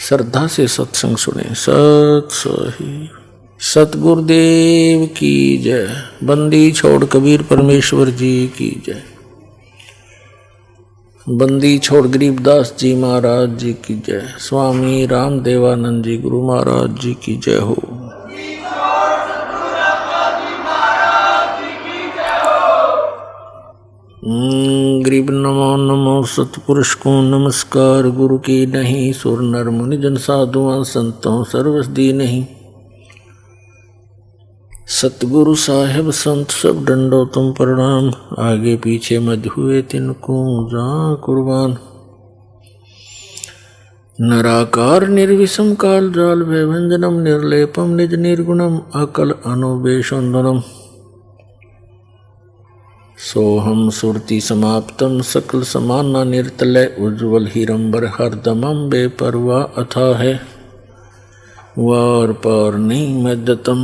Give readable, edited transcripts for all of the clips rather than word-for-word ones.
श्रद्धा से सत्संग सुने। सत सही सतगुरुदेव की जय। बंदी छोड़ कबीर परमेश्वर जी की जय। बंदी छोड़ गरीबदास जी महाराज जी की जय। स्वामी रामदेवानंद जी गुरु महाराज जी की जय हो। गरीब नमो नमो सतपुरुष को नमस्कार। गुरु की नहीं सुर नर मुनि जन साधुआं संतों सर्वस दी नहीं। सतगुरु साहेब संत सब डंडो तुम प्रणाम। आगे पीछे मध हुए तिनको जा कुर्बान। नराकार निर्विषम काल जाल व्यंजनम निर्लेपम निज निर्गुणम अकल अनुबेशोन्दनम। सोहम सुरति समाप्तम सकल समाना निर्तलय उज्ज्वल हिरंबर हरदमम बेपरवा अथा है। वार पार नहीं मदतम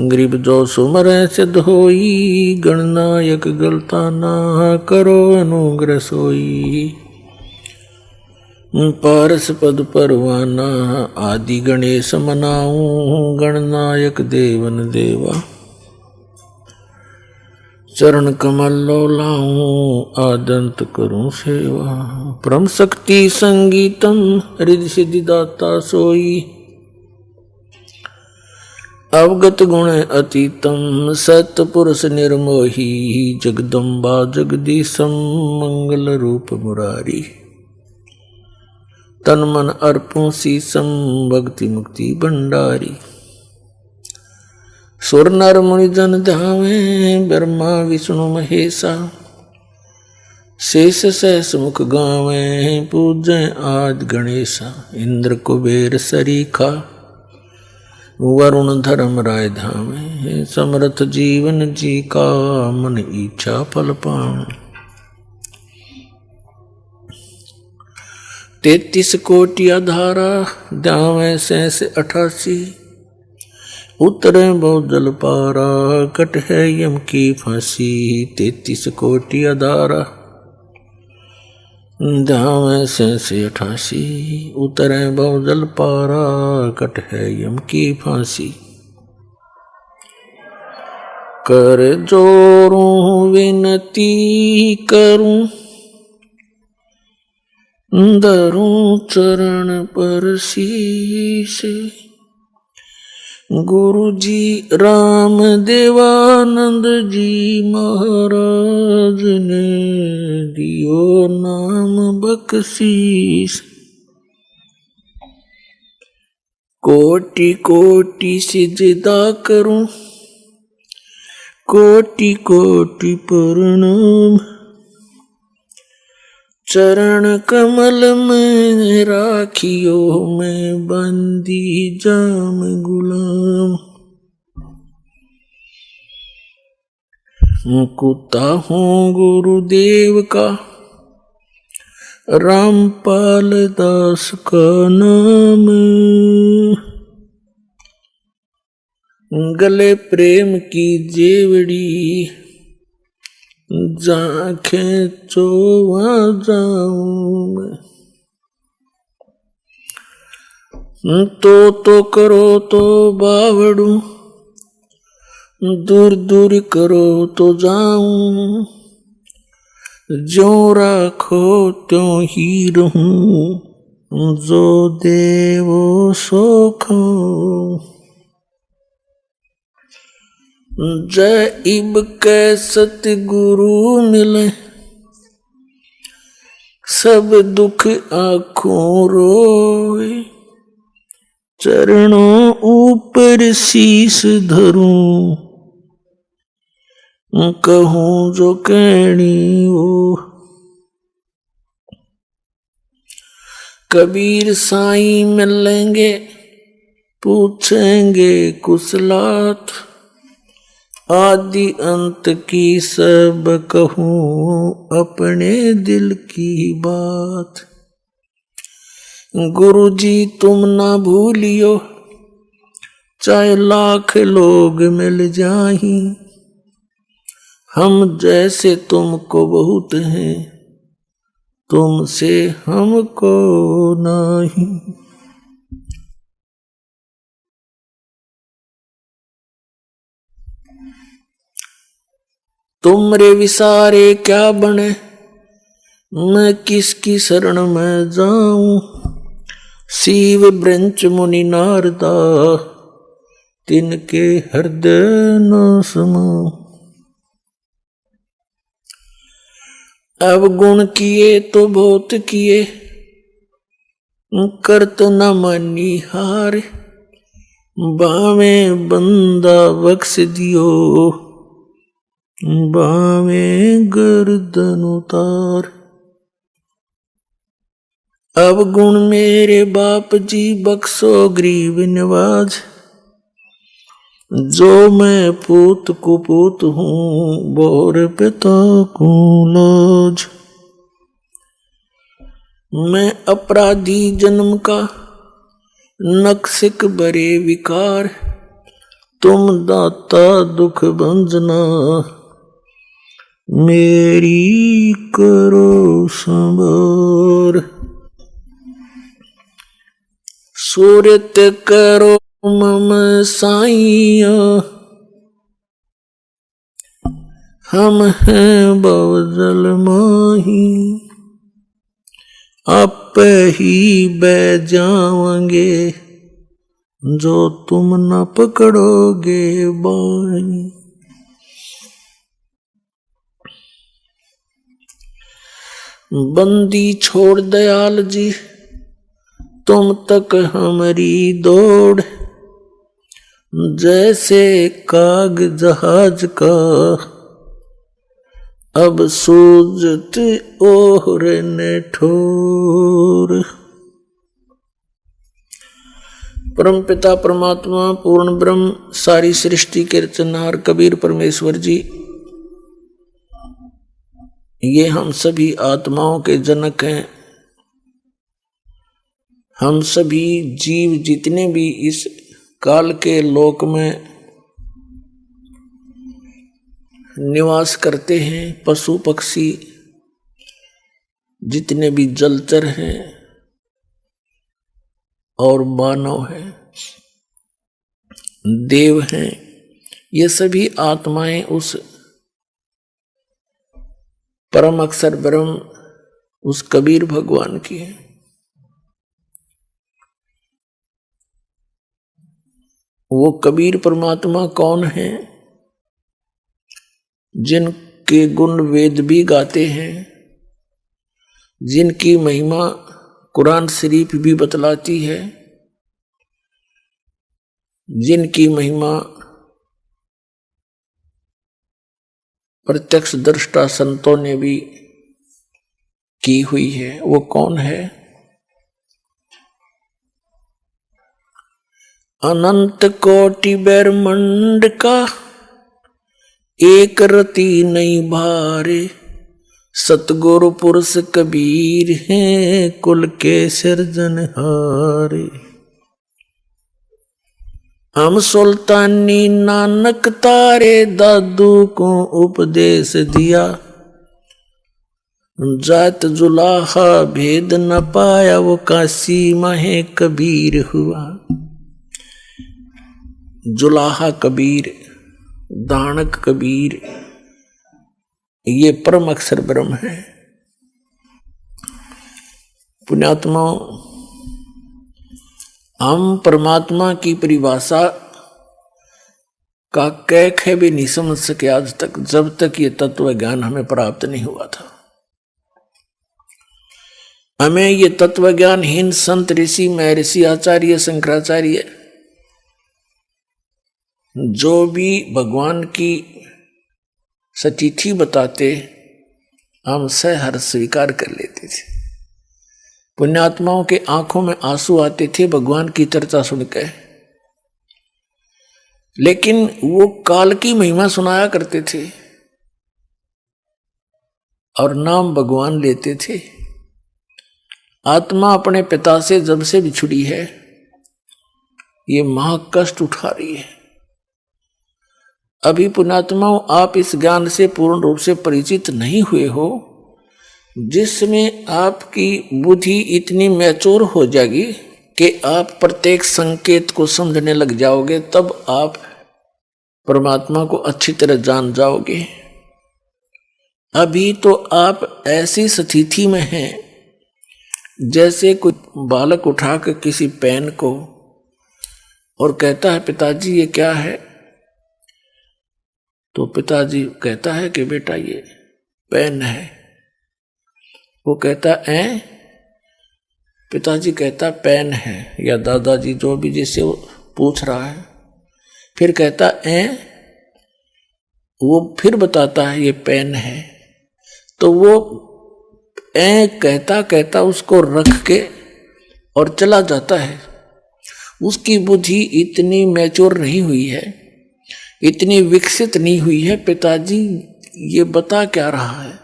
गरीब जो सुमर सिद्ध होई। गणनायक गलता ना करो अनुग्रह सोई। पारस पद परवाना आदि गणेश मनाऊं। गणनायक देवन देवा चरण कमल लाऊं। आदंत करूं सेवा परम शक्ति संगीतम हृदय सिद्धि दाता सोई। अवगत गुण अतीतम सतपुरुष निर्मोही। जगदम्बा जगदीशम मंगल रूप मुरारी। तन मन अर्पों शीसम भक्ति मुक्ति भंडारी। सुर नर मुनि जन ध्यावे ब्रह्मा विष्णु महेशा। शेष सहस मुख गावे पूजय आदि गणेशा। इंद्र कुबेर सरीखा वरुण धर्म राय धामे। समर्थ जीवन जी का मन इच्छा फल पाऊं। 33 कोटि आधारा द्यावें सैंस 88। उतरे बहुत जल पारा कट है यम की फांसी। 33 कोटि आधारा द्यावें सैंस 88। उतरे बहुत जल पारा कट है यम की फांसी। कर जोरूं विनती करूं धरूं चरण पर शीश। गुरु जी राम देवानंद जी महाराज ने दियो नाम बख्शीश। कोटि कोटि सिजदा करूं कोटि कोटि प्रणाम। चरण कमल में राखियो मैं बंदी जाम गुलाम। मुकुता हूँ गुरुदेव का रामपाल दास का नाम। गले प्रेम की जेवड़ी जहाँ खेचो वहाँ जाऊं मैं। तो करो तो बावड़ू दूर दूर करो तो जाऊं। जो राखो त्यों ही रहूं जो देवो सो खाऊं। जय इब के सतगुरु मिले सब दुख आँखों रोए। चरणों ऊपर शीस धरूं कहूँ जो कहनी वो। कबीर साईं मिलेंगे पूछेंगे कुशलात। आदि अंत की सब कहूँ अपने दिल की बात। गुरु जी तुम ना भूलियो चाहे लाख लोग मिल जाही। हम जैसे तुमको बहुत हैं तुमसे हमको नहीं। तुमरे विसारे क्या बने, मैं किसकी शरण में जाऊं। शिव ब्रंच मुनि नारदा, तिनके हृदय न समाऊं। अब गुण किए तो बहुत किए, करत न मानी हार। बावे बंदा बख्श दियो, बावे गर्दन उतार। अब गुण मेरे बाप जी बख्शो गरीब नवाज। जो मैं पूत कुपूत हूँ, बोर पिता को लाज। मैं अपराधी जन्म का, नक्सिक बरे विकार। तुम दाता दुख भंजना, मेरी करो संभार। सूरत करो मम साइया, हम हैं बवजल माही। आप ही बह जाओगे, जो तुम न पकड़ोगे बाई। बंदी छोड़ दयाल जी, तुम तक हमारी दौड़। जैसे काग जहाज का, अब सूझत ओहर ने ठोर। परम पिता परमात्मा पूर्ण ब्रह्म सारी सृष्टि के रचनहार कबीर परमेश्वर जी, ये हम सभी आत्माओं के जनक हैं। हम सभी जीव जितने भी इस काल के लोक में निवास करते हैं, पशु पक्षी जितने भी जलचर हैं और मानव हैं, देव हैं, ये सभी आत्माएं उस परम अक्षर ब्रह्म उस कबीर भगवान की है। वो कबीर परमात्मा कौन है? जिनके गुण वेद भी गाते हैं, जिनकी महिमा कुरान शरीफ भी बतलाती है, जिनकी महिमा प्रत्यक्ष दृष्टा संतों ने भी की हुई है। वो कौन है? अनंत कोटि ब्रह्मांड का, एक रति नहीं भारे। सतगुरु पुरुष कबीर हैं, कुल के सिरजनहारे। हम सुल्तानी नानक तारे, दादू को उपदेश दिया। जात जुलाहा भेद न पाया, वो काशी माहे कबीर हुआ। जुलाहा कबीर, दानक कबीर, ये परम अक्षर ब्रह्म है। पुण्यात्मा, हम परमात्मा की परिभाषा का कैक है भी नहीं समझ सके आज तक, जब तक ये तत्व ज्ञान हमें प्राप्त नहीं हुआ था। हमें ये तत्व ज्ञान हीन संत ऋषि महर्षि आचार्य शंकराचार्य जो भी भगवान की सतिथि बताते, हम सहर्ष स्वीकार कर लेते थे। पुण्यात्माओं के आंखों में आंसू आते थे भगवान की चर्चा सुनकर, लेकिन वो काल की महिमा सुनाया करते थे और नाम भगवान लेते थे। आत्मा अपने पिता से जब से बिछुड़ी है, ये महाकष्ट उठा रही है। अभी पुण्यात्माओं, आप इस ज्ञान से पूर्ण रूप से परिचित नहीं हुए हो, जिसमें आपकी बुद्धि इतनी मैच्योर हो जाएगी कि आप प्रत्येक संकेत को समझने लग जाओगे, तब आप परमात्मा को अच्छी तरह जान जाओगे। अभी तो आप ऐसी स्थिति में हैं जैसे कोई बालक उठा कर किसी पेन को और कहता है पिताजी ये क्या है, तो पिताजी कहता है कि बेटा ये पेन है। वो कहता है पिताजी कहता पेन है, या दादाजी जो भी जिससे वो पूछ रहा है, फिर कहता वो फिर बताता है ये पेन है। तो वो कहता कहता उसको रख के और चला जाता है। उसकी बुद्धि इतनी मैच्योर नहीं हुई है, इतनी विकसित नहीं हुई है, पिताजी ये बता क्या रहा है।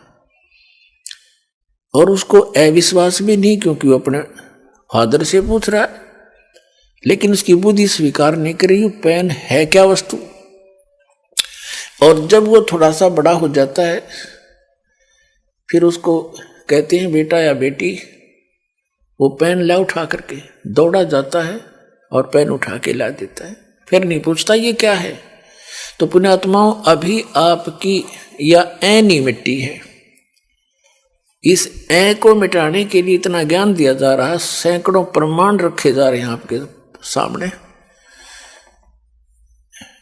और उसको अविश्वास भी नहीं, क्योंकि वो अपने फादर से पूछ रहा है, लेकिन उसकी बुद्धि स्वीकार नहीं कर रही पेन है क्या वस्तु। और जब वो थोड़ा सा बड़ा हो जाता है, फिर उसको कहते हैं बेटा या बेटी, वो पेन ला उठा करके दौड़ा जाता है और पेन उठा के ला देता है, फिर नहीं पूछता ये क्या है। तो पुण्यात्माओं, अभी आपकी या नहीं मिट्टी है, इस को मिटाने के लिए इतना ज्ञान दिया जा रहा है, सैकड़ों प्रमाण रखे जा रहे हैं आपके सामने।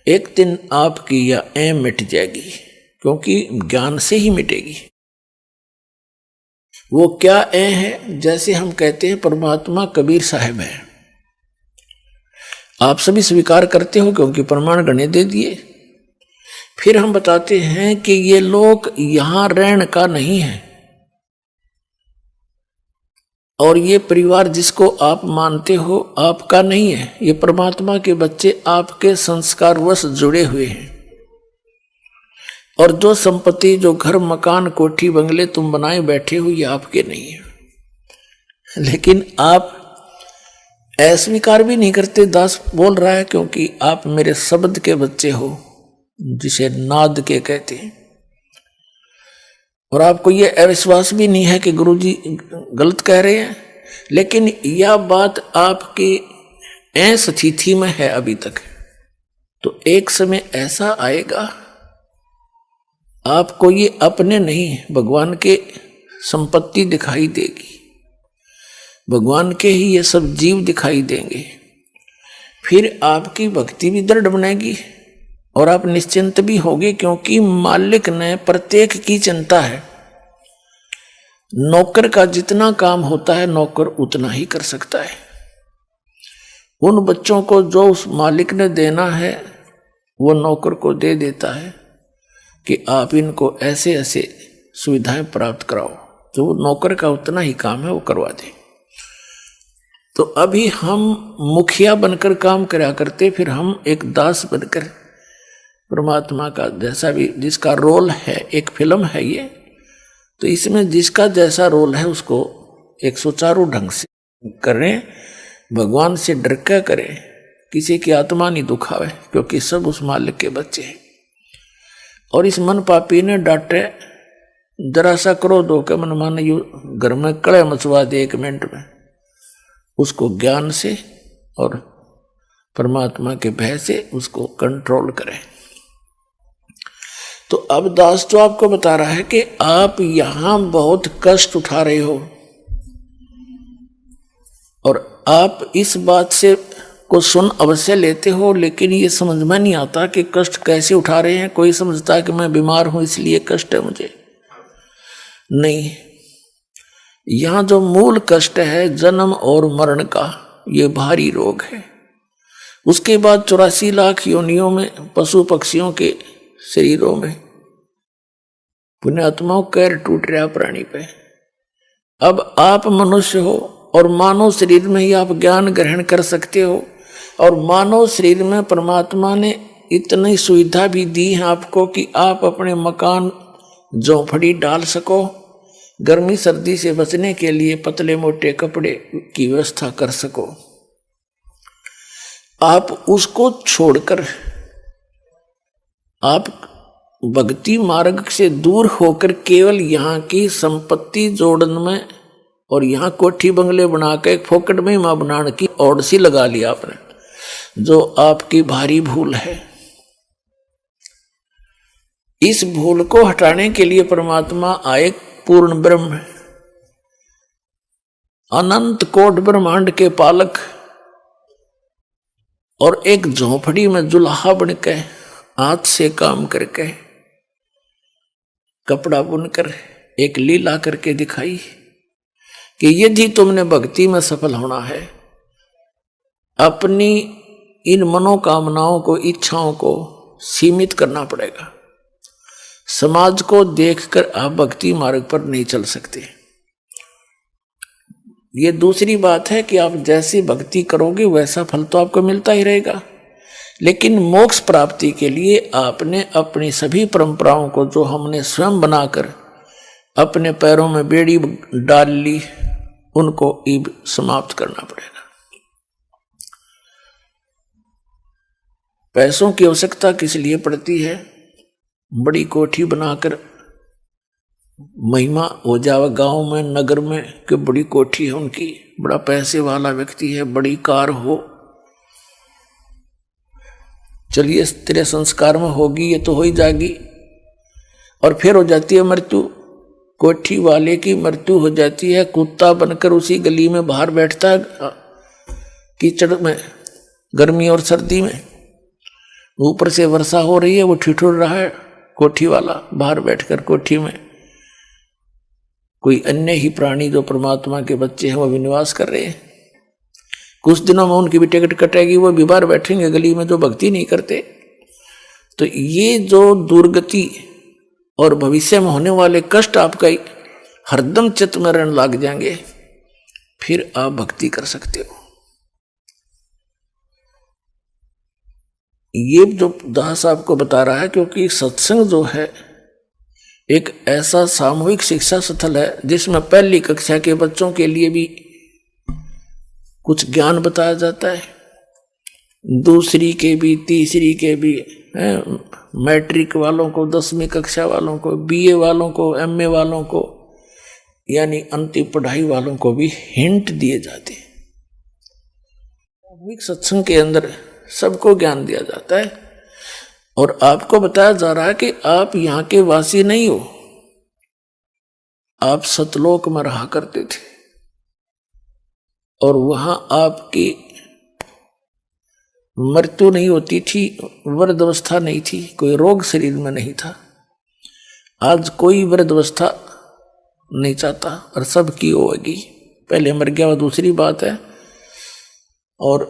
एक दिन आपकी या मिट जाएगी, क्योंकि ज्ञान से ही मिटेगी। वो क्या है, जैसे हम कहते हैं परमात्मा कबीर साहब है, आप सभी स्वीकार करते हो क्योंकि प्रमाण गणे दे दिए। फिर हम बताते हैं कि ये लोक यहां रहने का नहीं है, और ये परिवार जिसको आप मानते हो आपका नहीं है। ये परमात्मा के बच्चे आपके संस्कारवश जुड़े हुए हैं, और जो संपत्ति, जो घर, मकान, कोठी, बंगले तुम बनाए बैठे हो, ये आपके नहीं है। लेकिन आप अस्वीकार भी नहीं करते। दास बोल रहा है क्योंकि आप मेरे शब्द के बच्चे हो, जिसे नाद के कहते हैं, और आपको ये अविश्वास भी नहीं है कि गुरुजी गलत कह रहे हैं। लेकिन यह बात आपकी स्थिति में है अभी तक। तो एक समय ऐसा आएगा, आपको ये अपने नहीं, भगवान के संपत्ति दिखाई देगी, भगवान के ही ये सब जीव दिखाई देंगे। फिर आपकी भक्ति भी दृढ़ बनेगी और आप निश्चिंत भी होगे, क्योंकि मालिक ने प्रत्येक की चिंता है। नौकर का जितना काम होता है नौकर उतना ही कर सकता है। उन बच्चों को जो उस मालिक ने देना है वो नौकर को दे देता है कि आप इनको ऐसे ऐसे सुविधाएं प्राप्त कराओ, तो वो नौकर का उतना ही काम है वो करवा दे। तो अभी हम मुखिया बनकर काम करा करते, फिर हम एक दास बनकर परमात्मा का जैसा भी जिसका रोल है, एक फिल्म है ये, तो इसमें जिसका जैसा रोल है उसको एक सुचारू ढंग से करें, भगवान से डर के करें, किसी की आत्मा नहीं दुखावे, क्योंकि सब उस मालिक के बच्चे हैं। और इस मन पापी ने डांटे, जरा सा क्रोध होकर मन माने यू घर में कड़े मचवा दे 1 मिनट में, उसको ज्ञान से और परमात्मा के भय से उसको कंट्रोल करें। तो अब दास तो आपको बता रहा है कि आप यहां बहुत कष्ट उठा रहे हो, और आप इस बात से को सुन अवश्य लेते हो, लेकिन ये समझ में नहीं आता कि कष्ट कैसे उठा रहे हैं। कोई समझता है कि मैं बीमार हूं इसलिए कष्ट है मुझे, नहीं। यहां जो मूल कष्ट है जन्म और मरण का, ये भारी रोग है। उसके बाद 84 लाख योनियों में, पशु पक्षियों के शरीरों में पुण्यात्माओं कैर टूट रहा प्राणी पे। अब आप मनुष्य हो और मानव शरीर में ही आप ज्ञान ग्रहण कर सकते हो, और मानव शरीर में परमात्मा ने इतनी सुविधा भी दी है आपको कि आप अपने मकान झोंपड़ी डाल सको, गर्मी सर्दी से बचने के लिए पतले मोटे कपड़े की व्यवस्था कर सको। आप उसको छोड़कर आप भक्ति मार्ग से दूर होकर केवल यहाँ की संपत्ति जोड़न में और यहाँ कोठी बंगले बना के एक फोकट में मां बनाने की ओर सी लगा लिया आपने, जो आपकी भारी भूल है। इस भूल को हटाने के लिए परमात्मा आए पूर्ण ब्रह्म, अनंत कोट ब्रह्मांड के पालक, और एक झोपड़ी में जुल्हा बनके हाथ से काम करके कपड़ा बुनकर एक लीला करके दिखाई कि यदि तुमने भक्ति में सफल होना है, अपनी इन मनोकामनाओं को, इच्छाओं को सीमित करना पड़ेगा। समाज को देखकर आप भक्ति मार्ग पर नहीं चल सकते। ये दूसरी बात है कि आप जैसी भक्ति करोगे वैसा फल तो आपको मिलता ही रहेगा, लेकिन मोक्ष प्राप्ति के लिए आपने अपनी सभी परंपराओं को, जो हमने स्वयं बनाकर अपने पैरों में बेड़ी डाल ली, उनको अब समाप्त करना पड़ेगा। पैसों की आवश्यकता किस लिए पड़ती है? बड़ी कोठी बनाकर महिमा हो जावे गांव में, नगर में कि बड़ी कोठी है उनकी, बड़ा पैसे वाला व्यक्ति है, बड़ी कार हो, चलिए तेरे संस्कार में होगी, ये तो हो ही जाएगी, और फिर हो जाती है मृत्यु। कोठी वाले की मृत्यु हो जाती है, कुत्ता बनकर उसी गली में बाहर बैठता है कीचड़ में, गर्मी और सर्दी में, ऊपर से वर्षा हो रही है, वो ठिठुर रहा है कोठी वाला बाहर बैठकर कोठी में। कोई अन्य ही प्राणी जो परमात्मा के बच्चे हैं वो भी निवास कर रहे हैं। कुछ दिनों में उनकी भी टिकट कटेगी, वो भी बाहर बैठेंगे गली में जो भक्ति नहीं करते। तो ये जो दुर्गति और भविष्य में होने वाले कष्ट आपका हरदम चित्त में रहने लग जाएंगे, फिर आप भक्ति कर सकते हो। ये जो दास आपको बता रहा है, क्योंकि सत्संग जो है एक ऐसा सामूहिक शिक्षा स्थल है जिसमें पहली कक्षा के बच्चों के लिए भी कुछ ज्ञान बताया जाता है, दूसरी के भी, तीसरी के भी, मैट्रिक वालों को, 10वीं कक्षा वालों को, बीए वालों को, एमए वालों को, यानी अंतिम पढ़ाई वालों को भी हिंट दिए जाते हैं। सामूहिक सत्संग के अंदर सबको ज्ञान दिया जाता है और आपको बताया जा रहा है कि आप यहाँ के वासी नहीं हो, आप सतलोक में रहा करते थे और वहां आपकी मृत्यु नहीं होती थी, वृद्ध अवस्था नहीं थी, कोई रोग शरीर में नहीं था। आज कोई वृद्ध अवस्था नहीं चाहता और सबकी होगी। पहले मर गया वो दूसरी बात है, और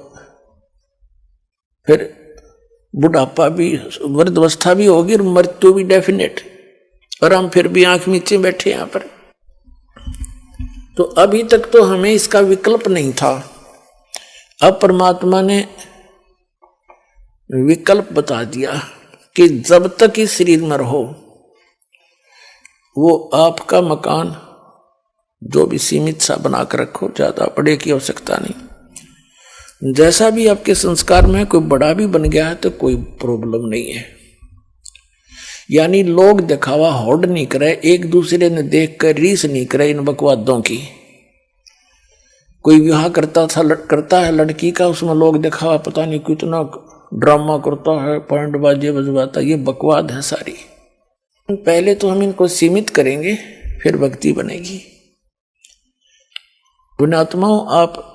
फिर बुढ़ापा भी, वृद्ध अवस्था भी होगी और मृत्यु भी डेफिनेट, और हम फिर भी आंख नीचे बैठे यहां पर। तो अभी तक तो हमें इसका विकल्प नहीं था, अब परमात्मा ने विकल्प बता दिया कि जब तक इस शरीर में रहो, वो आपका मकान जो भी सीमित सा बनाकर रखो, ज्यादा बड़े की आवश्यकता नहीं। जैसा भी आपके संस्कार में कोई बड़ा भी बन गया है तो कोई प्रॉब्लम नहीं है। यानी लोग दिखावा होड़ नहीं करे, एक दूसरे ने देख कर रीस नहीं करे इन बकवादों की। कोई विवाह करता है लड़की का, उसमें लोग दिखावा पता नहीं कितना ड्रामा करता है, पॉइंट बाजे बजवाता, ये बकवाद है सारी। पहले तो हम इनको सीमित करेंगे, फिर भक्ति बनेगी। पुण्यात्माओं, आप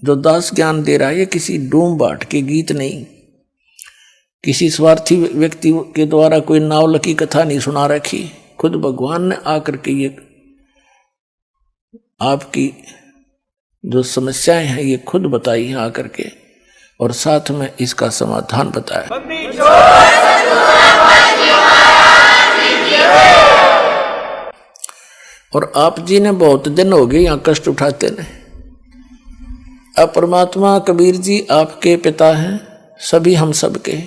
जो दास ज्ञान दे रहा है, ये किसी डूम बाट के गीत नहीं, किसी स्वार्थी व्यक्ति के द्वारा कोई नावल की कथा नहीं सुना रखी, खुद भगवान ने आकर के ये आपकी जो समस्याएं हैं ये खुद बताई हैं आकर के, और साथ में इसका समाधान बताया। और आप जी ने बहुत दिन हो गए यहाँ कष्ट उठाते ने। अब परमात्मा कबीर जी आपके पिता हैं, सभी हम सब के,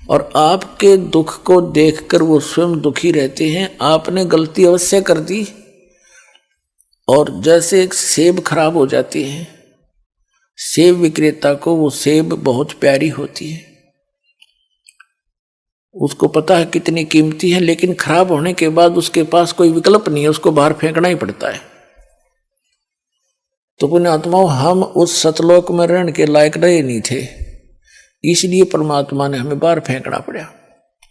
और आपके दुख को देखकर वो स्वयं दुखी रहते हैं। आपने गलती अवश्य कर दी, और जैसे एक सेब खराब हो जाती है, सेब विक्रेता को वो सेब बहुत प्यारी होती है, उसको पता है कितनी कीमती है, लेकिन खराब होने के बाद उसके पास कोई विकल्प नहीं है, उसको बाहर फेंकना ही पड़ता है। तो पुण्यात्माओं, हम उस सतलोक में रहने के लायक रहे नहीं थे, इसलिए परमात्मा ने हमें बाहर फेंकना पड़ा।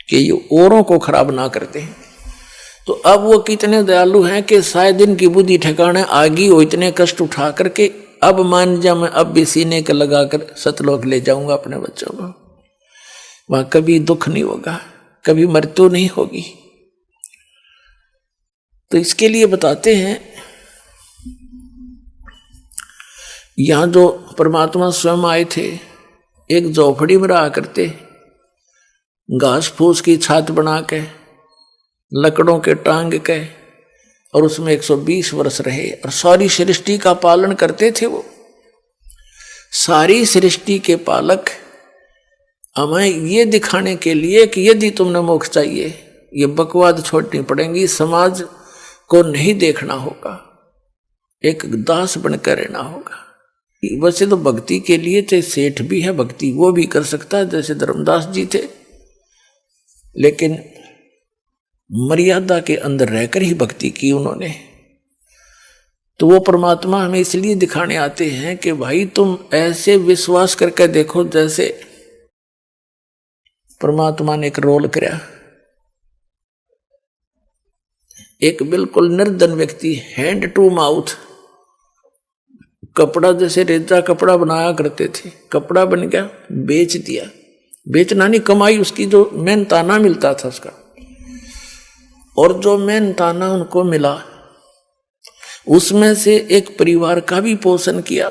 कि ये औरों को खराब ना करते हैं। तो अब वो कितने दयालु हैं कि शायद इनकी बुद्धि ठिकाने आ गई हो, इतने कष्ट उठा करके अब मान जा मैं अब भी सीने का लगाकर सतलोक ले जाऊंगा अपने बच्चों को, वहां कभी दुख नहीं होगा, कभी मृत्यु नहीं होगी। तो इसके लिए बताते हैं यहां जो परमात्मा स्वयं आए थे, एक झोपड़ी में रहा करते, घास फूस की छात बना के, लकड़ों के टांग के, और उसमें 120 वर्ष रहे और सारी सृष्टि का पालन करते थे। वो सारी सृष्टि के पालक हमें ये दिखाने के लिए कि यदि तुमने मोक्ष चाहिए, ये बकवाद छोड़नी पड़ेगी, समाज को नहीं देखना होगा, एक दास बनकर रहना होगा। वैसे तो भक्ति के लिए चाहे सेठ भी है, भक्ति वो भी कर सकता है, जैसे धर्मदास जी थे, लेकिन मर्यादा के अंदर रहकर ही भक्ति की उन्होंने। तो वो परमात्मा हमें इसलिए दिखाने आते हैं कि भाई तुम ऐसे विश्वास करके देखो जैसे परमात्मा ने एक रोल किया। एक बिल्कुल निर्धन व्यक्ति हैंड टू माउथ कपड़ा, जैसे रेजा कपड़ा बनाया करते थे, कपड़ा बन गया, बेच दिया। बेचना नहीं, कमाई उसकी जो मेहनताना मिलता था उसका, और जो मेहनताना उनको मिला उसमें से एक परिवार का भी पोषण किया।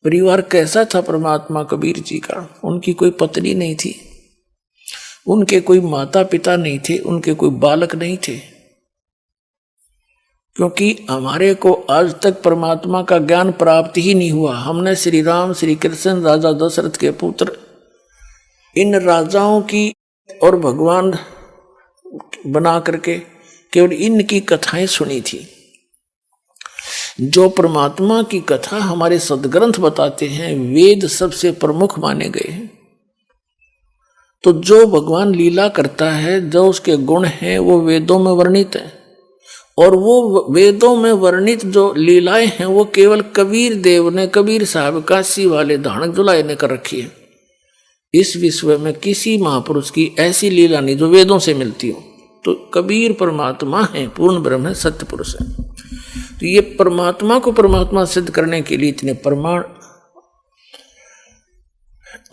परिवार कैसा था परमात्मा कबीर जी का? उनकी कोई पत्नी नहीं थी, उनके कोई माता पिता नहीं थे, उनके कोई बालक नहीं थे, क्योंकि हमारे को आज तक परमात्मा का ज्ञान प्राप्त ही नहीं हुआ। हमने श्री राम, श्री कृष्ण, राजा दशरथ के पुत्र, इन राजाओं की और भगवान बना करके केवल इनकी कथाएं सुनी थी। जो परमात्मा की कथा हमारे सदग्रंथ बताते हैं, वेद सबसे प्रमुख माने गए हैं। तो जो भगवान लीला करता है, जो उसके गुण हैं, वो वेदों में वर्णित है, और वो वेदों में वर्णित जो लीलाएं हैं वो केवल कबीर देव ने, कबीर साहब काशी वाले धानक जुलाए ने कर रखी है। इस विश्व में किसी महापुरुष की ऐसी लीला नहीं जो वेदों से मिलती हो। तो कबीर परमात्मा है, पूर्ण ब्रह्म है, सत्य पुरुष है। तो ये परमात्मा को परमात्मा सिद्ध करने के लिए इतने प्रमाण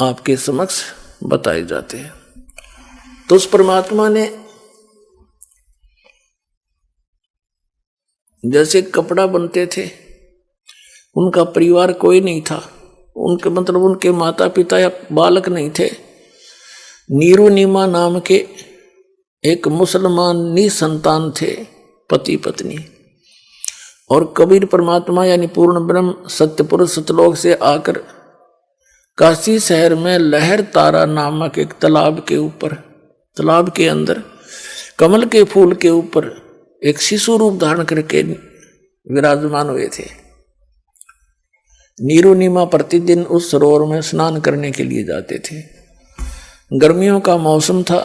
आपके समक्ष बताए जाते हैं। तो उस परमात्मा ने जैसे कपड़ा बनते थे, उनका परिवार कोई नहीं था, उनके मतलब उनके माता पिता या बालक नहीं थे। नीरू नीमा नाम के एक मुसलमान निसंतान थे, पति पत्नी, और कबीर परमात्मा यानी पूर्ण ब्रह्म सत्य पुरुष सतलोक से आकर काशी शहर में लहर तारा नामक एक तालाब के ऊपर, तालाब के अंदर कमल के फूल के ऊपर एक शिशु रूप धारण करके विराजमान हुए थे। नीरू नीमा प्रतिदिन उस सरोवर में स्नान करने के लिए जाते थे। गर्मियों का मौसम था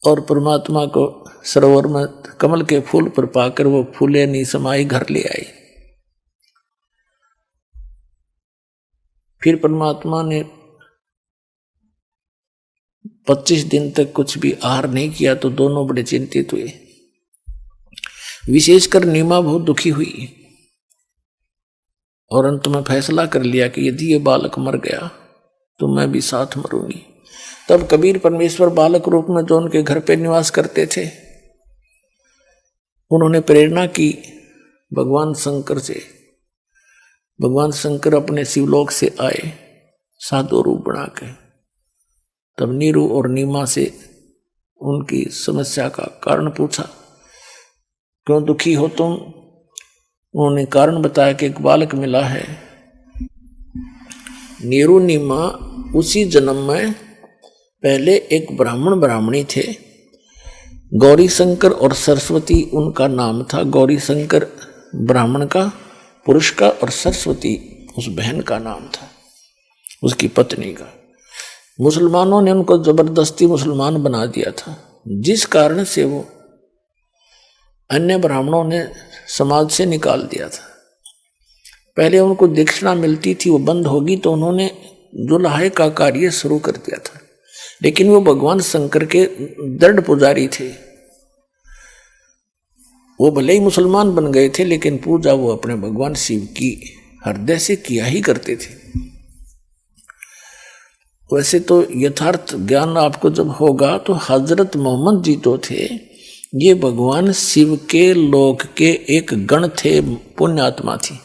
और परमात्मा को सरोवर में कमल के फूल पर पाकर वो फूले नी समाई घर ले आई। फिर परमात्मा ने 25 दिन तक कुछ भी आहार नहीं किया, तो दोनों बड़े चिंतित हुए। विशेषकर नीमा बहुत दुखी हुई और अंत में फैसला कर लिया कि यदि ये बालक मर गया तो मैं भी साथ मरूंगी। तब कबीर परमेश्वर बालक रूप में जो उनके घर पे निवास करते थे, उन्होंने प्रेरणा की भगवान शंकर से। भगवान शंकर अपने शिवलोक से आए साधु रूप बना के। तब नीरू और नीमा से उनकी समस्या का कारण पूछा, क्यों दुखी हो तुम? उन्होंने कारण बताया कि एक बालक मिला है। नीरू नीमा उसी जन्म में पहले एक ब्राह्मण ब्राह्मणी थे, गौरी शंकर और सरस्वती उनका नाम था। गौरी शंकर ब्राह्मण का, पुरुष का, और सरस्वती उस बहन का नाम था, उसकी पत्नी का। मुसलमानों ने उनको जबरदस्ती मुसलमान बना दिया था, जिस कारण से वो अन्य ब्राह्मणों ने समाज से निकाल दिया था। पहले उनको दीक्षिणा मिलती थी, वो बंद होगी, तो उन्होंने जुलाहे का कार्य शुरू कर दिया था। लेकिन वो भगवान शंकर के दृढ़ पुजारी थे। वो भले ही मुसलमान बन गए थे, लेकिन पूजा वो अपने भगवान शिव की हृदय से किया ही करते थे। वैसे तो यथार्थ ज्ञान आपको जब होगा तो हजरत मोहम्मद जी तो थे, ये भगवान शिव के लोक के एक गण थे, पुण्यात्मा थी।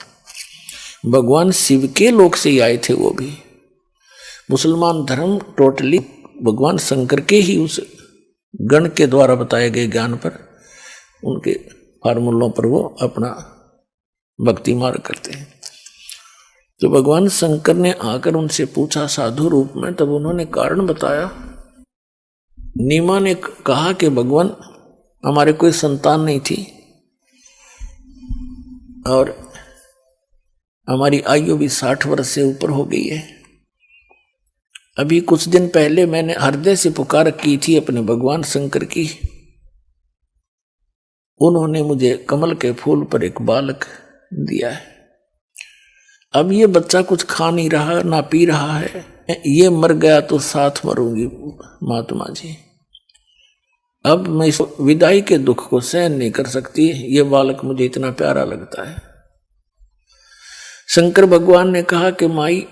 भगवान शिव के लोक से ही आए थे वो भी। मुसलमान धर्म टोटली भगवान शंकर के ही उस गण के द्वारा बताए गए ज्ञान पर, उनके फार्मूलों पर वो अपना भक्ति मार्ग करते हैं। तो भगवान शंकर ने आकर उनसे पूछा साधु रूप में, तब उन्होंने कारण बताया। नीमा ने कहा कि भगवान हमारे कोई संतान नहीं थी और हमारी आयु भी 60 वर्ष से ऊपर हो गई है। अभी कुछ दिन पहले मैंने हृदय से पुकार की थी अपने भगवान शंकर की, उन्होंने मुझे कमल के फूल पर एक बालक दिया है। अब ये बच्चा कुछ खा नहीं रहा ना पी रहा है, ये मर गया तो साथ मरूंगी महात्मा जी। अब मैं इस विदाई के दुख को सहन नहीं कर सकती, ये बालक मुझे इतना प्यारा लगता है। शंकर भगवान ने कहा कि माई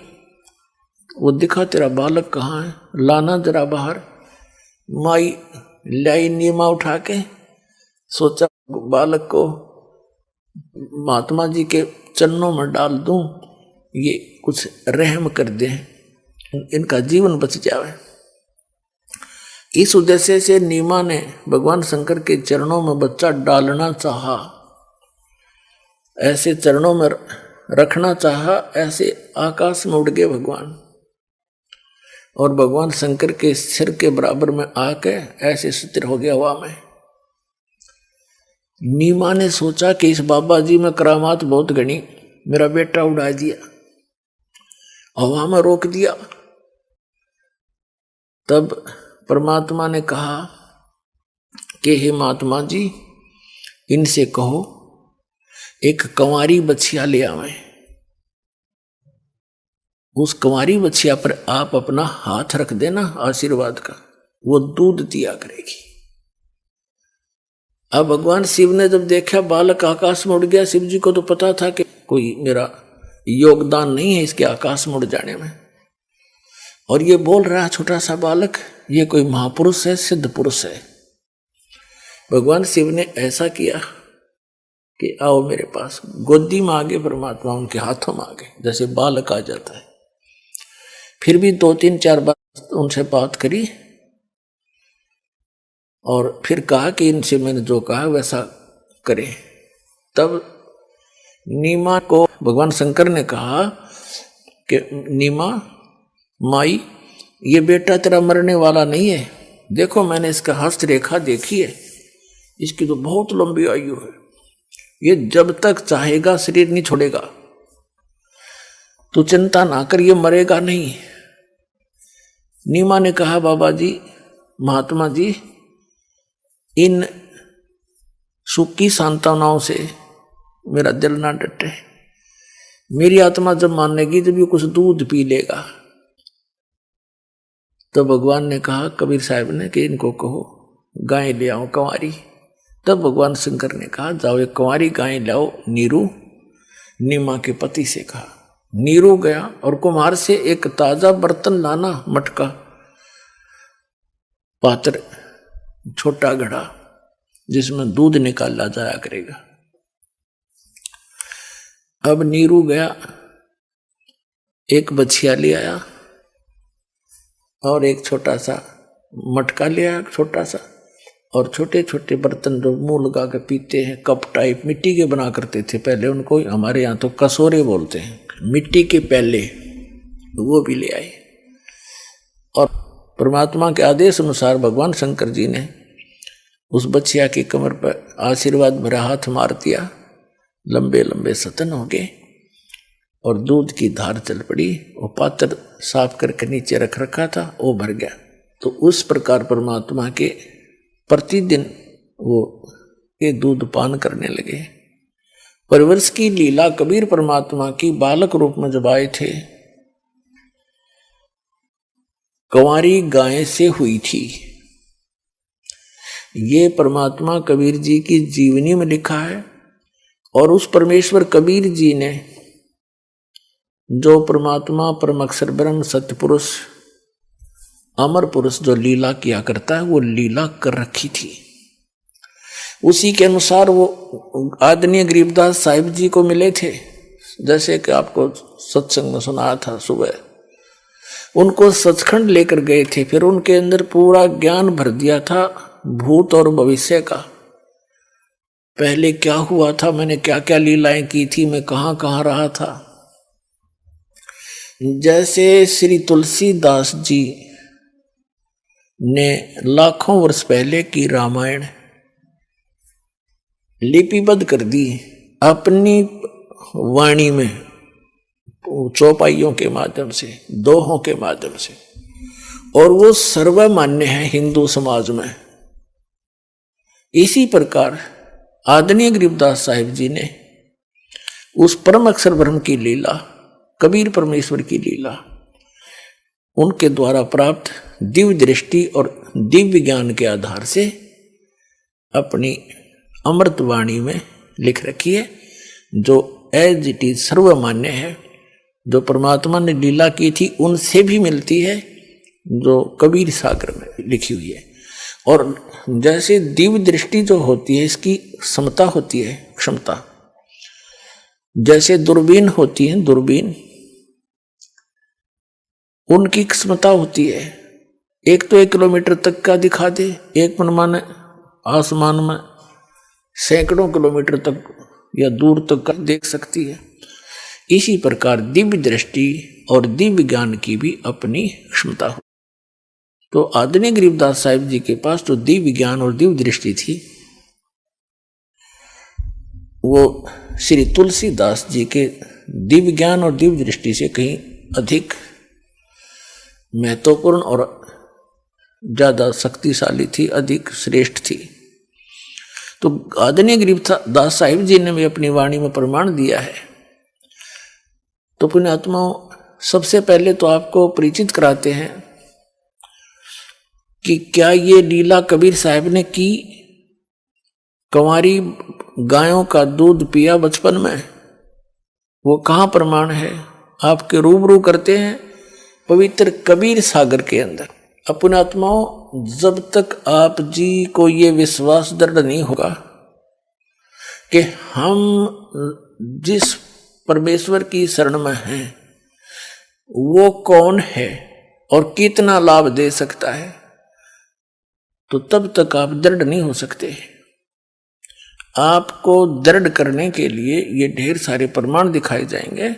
वो दिखा तेरा बालक कहाँ है, लाना जरा बाहर। माई लाई नीमा उठा के, सोचा बालक को महात्मा जी के चरणों में डाल दूं, ये कुछ रहम कर दे, इनका जीवन बच जाए। इस उद्देश्य से नीमा ने भगवान शंकर के चरणों में बच्चा डालना चाहा, ऐसे चरणों में रखना चाहा, ऐसे आकाश में उड़ गए भगवान और भगवान शंकर के सिर के बराबर में आके ऐसे स्थिर हो गया हवा में। नीमा ने सोचा कि इस बाबा जी में करामात बहुत घनी, मेरा बेटा उड़ा दिया, हवा में रोक दिया। तब परमात्मा ने कहा कि हे महात्मा जी, इनसे कहो एक कंवारी बछिया ले आवे, उस कंवारी बछिया पर आप अपना हाथ रख देना आशीर्वाद का, वो दूध दिया करेगी। अब भगवान शिव ने जब देखा बालक आकाश में उड़ गया, शिव जी को तो पता था कि कोई मेरा योगदान नहीं है इसके आकाश में उड़ जाने में, और ये बोल रहा है छोटा सा बालक, ये कोई महापुरुष है, सिद्ध पुरुष है। भगवान शिव ने ऐसा किया कि आओ मेरे पास, गोदी में आ गए परमात्मा, उनके हाथों में आ गए, जैसे बालक आ जाता है। फिर भी 2-3-4 बार उनसे बात करी और फिर कहा कि इनसे मैंने जो कहा वैसा करें। तब नीमा को भगवान शंकर ने कहा कि नीमा माई, ये बेटा तेरा मरने वाला नहीं है, देखो मैंने इसका हस्तरेखा देखी है, इसकी तो बहुत लंबी आयु है, ये जब तक चाहेगा शरीर नहीं छोड़ेगा, तू चिंता ना कर, ये मरेगा नहीं। नीमा ने कहा बाबा जी, महात्मा जी, इन सुखी सांत्वनाओं से मेरा दिल ना डटे, मेरी आत्मा जब मानेगी जब ये कुछ दूध पी लेगा। तो भगवान ने कहा कबीर साहब ने कि इनको कहो गाय ले आओ कंवारी। तब भगवान शंकर ने कहा जाओ एक कंवारी गाय लाओ। नीरू नीमा के पति से कहा। नीरू गया और कुम्हार से एक ताजा बर्तन लाना, मटका, पात्र, छोटा घड़ा जिसमें दूध निकाला जाया करेगा। अब नीरू गया, एक बछिया ले आया और एक छोटा सा मटका ले आया, छोटा सा, और छोटे छोटे बर्तन जो मुंह लगा के पीते हैं, कप टाइप मिट्टी के बना करते थे पहले, उनको हमारे यहाँ तो कसोरे बोलते हैं, मिट्टी के प्याले, वो भी ले आए। और परमात्मा के आदेश अनुसार भगवान शंकर जी ने उस बच्चिया की कमर पर आशीर्वाद भरा हाथ मार दिया, लंबे लंबे सतन हो गए और दूध की धार चल पड़ी। वो पात्र साफ करके नीचे रख रखा था, वो भर गया। तो उस प्रकार परमात्मा के प्रतिदिन वो ये दूध पान करने लगे। परवरिश की लीला कबीर परमात्मा की बालक रूप में जब आए थे कंवारी गाय से हुई थी। ये परमात्मा कबीर जी की जीवनी में लिखा है। और उस परमेश्वर कबीर जी ने, जो परमात्मा परम अक्षर ब्रह्म सत्य पुरुष अमर पुरुष जो लीला किया करता है, वो लीला कर रखी थी। उसी के अनुसार वो आदरणीय गरीबदास साहिब जी को मिले थे, जैसे कि आपको सत्संग में सुनाया था सुबह। उनको सचखंड लेकर गए थे, फिर उनके अंदर पूरा ज्ञान भर दिया था भूत और भविष्य का। पहले क्या हुआ था, मैंने क्या क्या लीलाएं की थी, मैं कहाँ कहाँ रहा था। जैसे श्री तुलसीदास जी ने लाखों वर्ष पहले की रामायण लिपिबद्ध कर दी अपनी वाणी में, चौपाइयों के माध्यम से, दोहों के माध्यम से, और वो सर्वमान्य है हिंदू समाज में। इसी प्रकार आदरणीय गरीबदास साहिब जी ने उस परम अक्षर ब्रह्म की लीला, कबीर परमेश्वर की लीला, उनके द्वारा प्राप्त दिव्य दृष्टि और दिव्य ज्ञान के आधार से अपनी अमृत वाणी में लिख रखी है, जो एज इट इज सर्वमान्य है। जो परमात्मा ने लीला की थी उनसे भी मिलती है, जो कबीर सागर में लिखी हुई है। और जैसे दिव्य दृष्टि जो होती है, इसकी क्षमता होती है, क्षमता, जैसे दूरबीन होती है, दूरबीन, उनकी क्षमता होती है, एक तो 1 किलोमीटर तक का दिखा दे, एक मनमाने आसमान में सैकड़ों किलोमीटर तक या दूर तक का देख सकती है। इसी प्रकार दिव्य दृष्टि और दिव्य ज्ञान की भी अपनी क्षमता हो। तो आदरणीय गरीबदास साहिब जी के पास जो दिव्य ज्ञान और दिव्य दृष्टि थी, वो श्री तुलसीदास जी के दिव्य ज्ञान और दिव्य दृष्टि से कहीं अधिक महत्वपूर्ण और ज्यादा शक्तिशाली थी, अधिक श्रेष्ठ थी। तो आदरणीय गरीबदास साहिब जी ने भी अपनी वाणी में प्रमाण दिया है। तो पुण्यात्माओं, सबसे पहले तो आपको परिचित कराते हैं कि क्या ये लीला कबीर साहब ने की। कंवारी गायों का दूध पिया बचपन में, वो कहाँ प्रमाण है, आपके रूबरू करते हैं पवित्र कबीर सागर के अंदर। पुण्यात्माओं, जब तक आप जी को ये विश्वास दृढ़ नहीं होगा कि हम जिस परमेश्वर की शरण में हैं वो कौन है और कितना लाभ दे सकता है, तो तब तक आप दृढ़ नहीं हो सकते। आपको दृढ़ करने के लिए ये ढेर सारे प्रमाण दिखाए जाएंगे,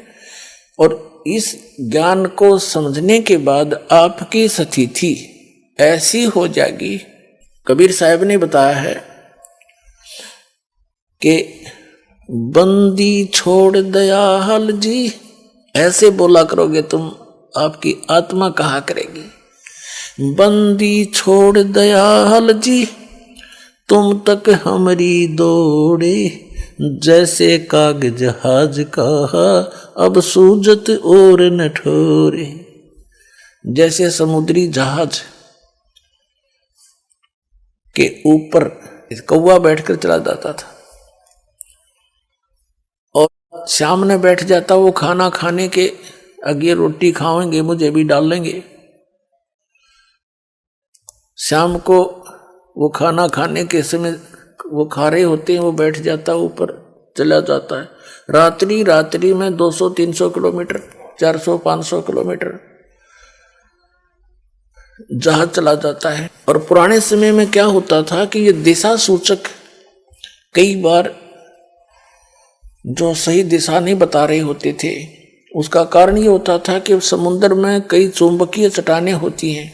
और इस ज्ञान को समझने के बाद आपकी स्थिति ऐसी हो जाएगी। कबीर साहब ने बताया है कि बंदी छोड़ दयाल जी, ऐसे बोला करोगे तुम, आपकी आत्मा कहा करेगी। बंदी छोड़ दयाल जी, तुम तक हमारी दौड़े, जैसे काग जहाज कहा अब सूजत और न ठोरे। जैसे समुद्री जहाज के ऊपर कौवा बैठकर चला जाता था और सामने बैठ जाता, वो खाना खाने के आगे रोटी खाएंगे, मुझे भी डाल लेंगे। शाम को वो खाना खाने के समय वो खा रहे होते हैं, वो बैठ जाता, ऊपर चला जाता है। रात्रि में 200-300 किलोमीटर, 400-500 किलोमीटर जहाज चला जाता है। और पुराने समय में क्या होता था कि ये दिशा सूचक कई बार जो सही दिशा नहीं बता रहे होते थे, उसका कारण ये होता था कि समुद्र में कई चुंबकीय चट्टानें होती हैं,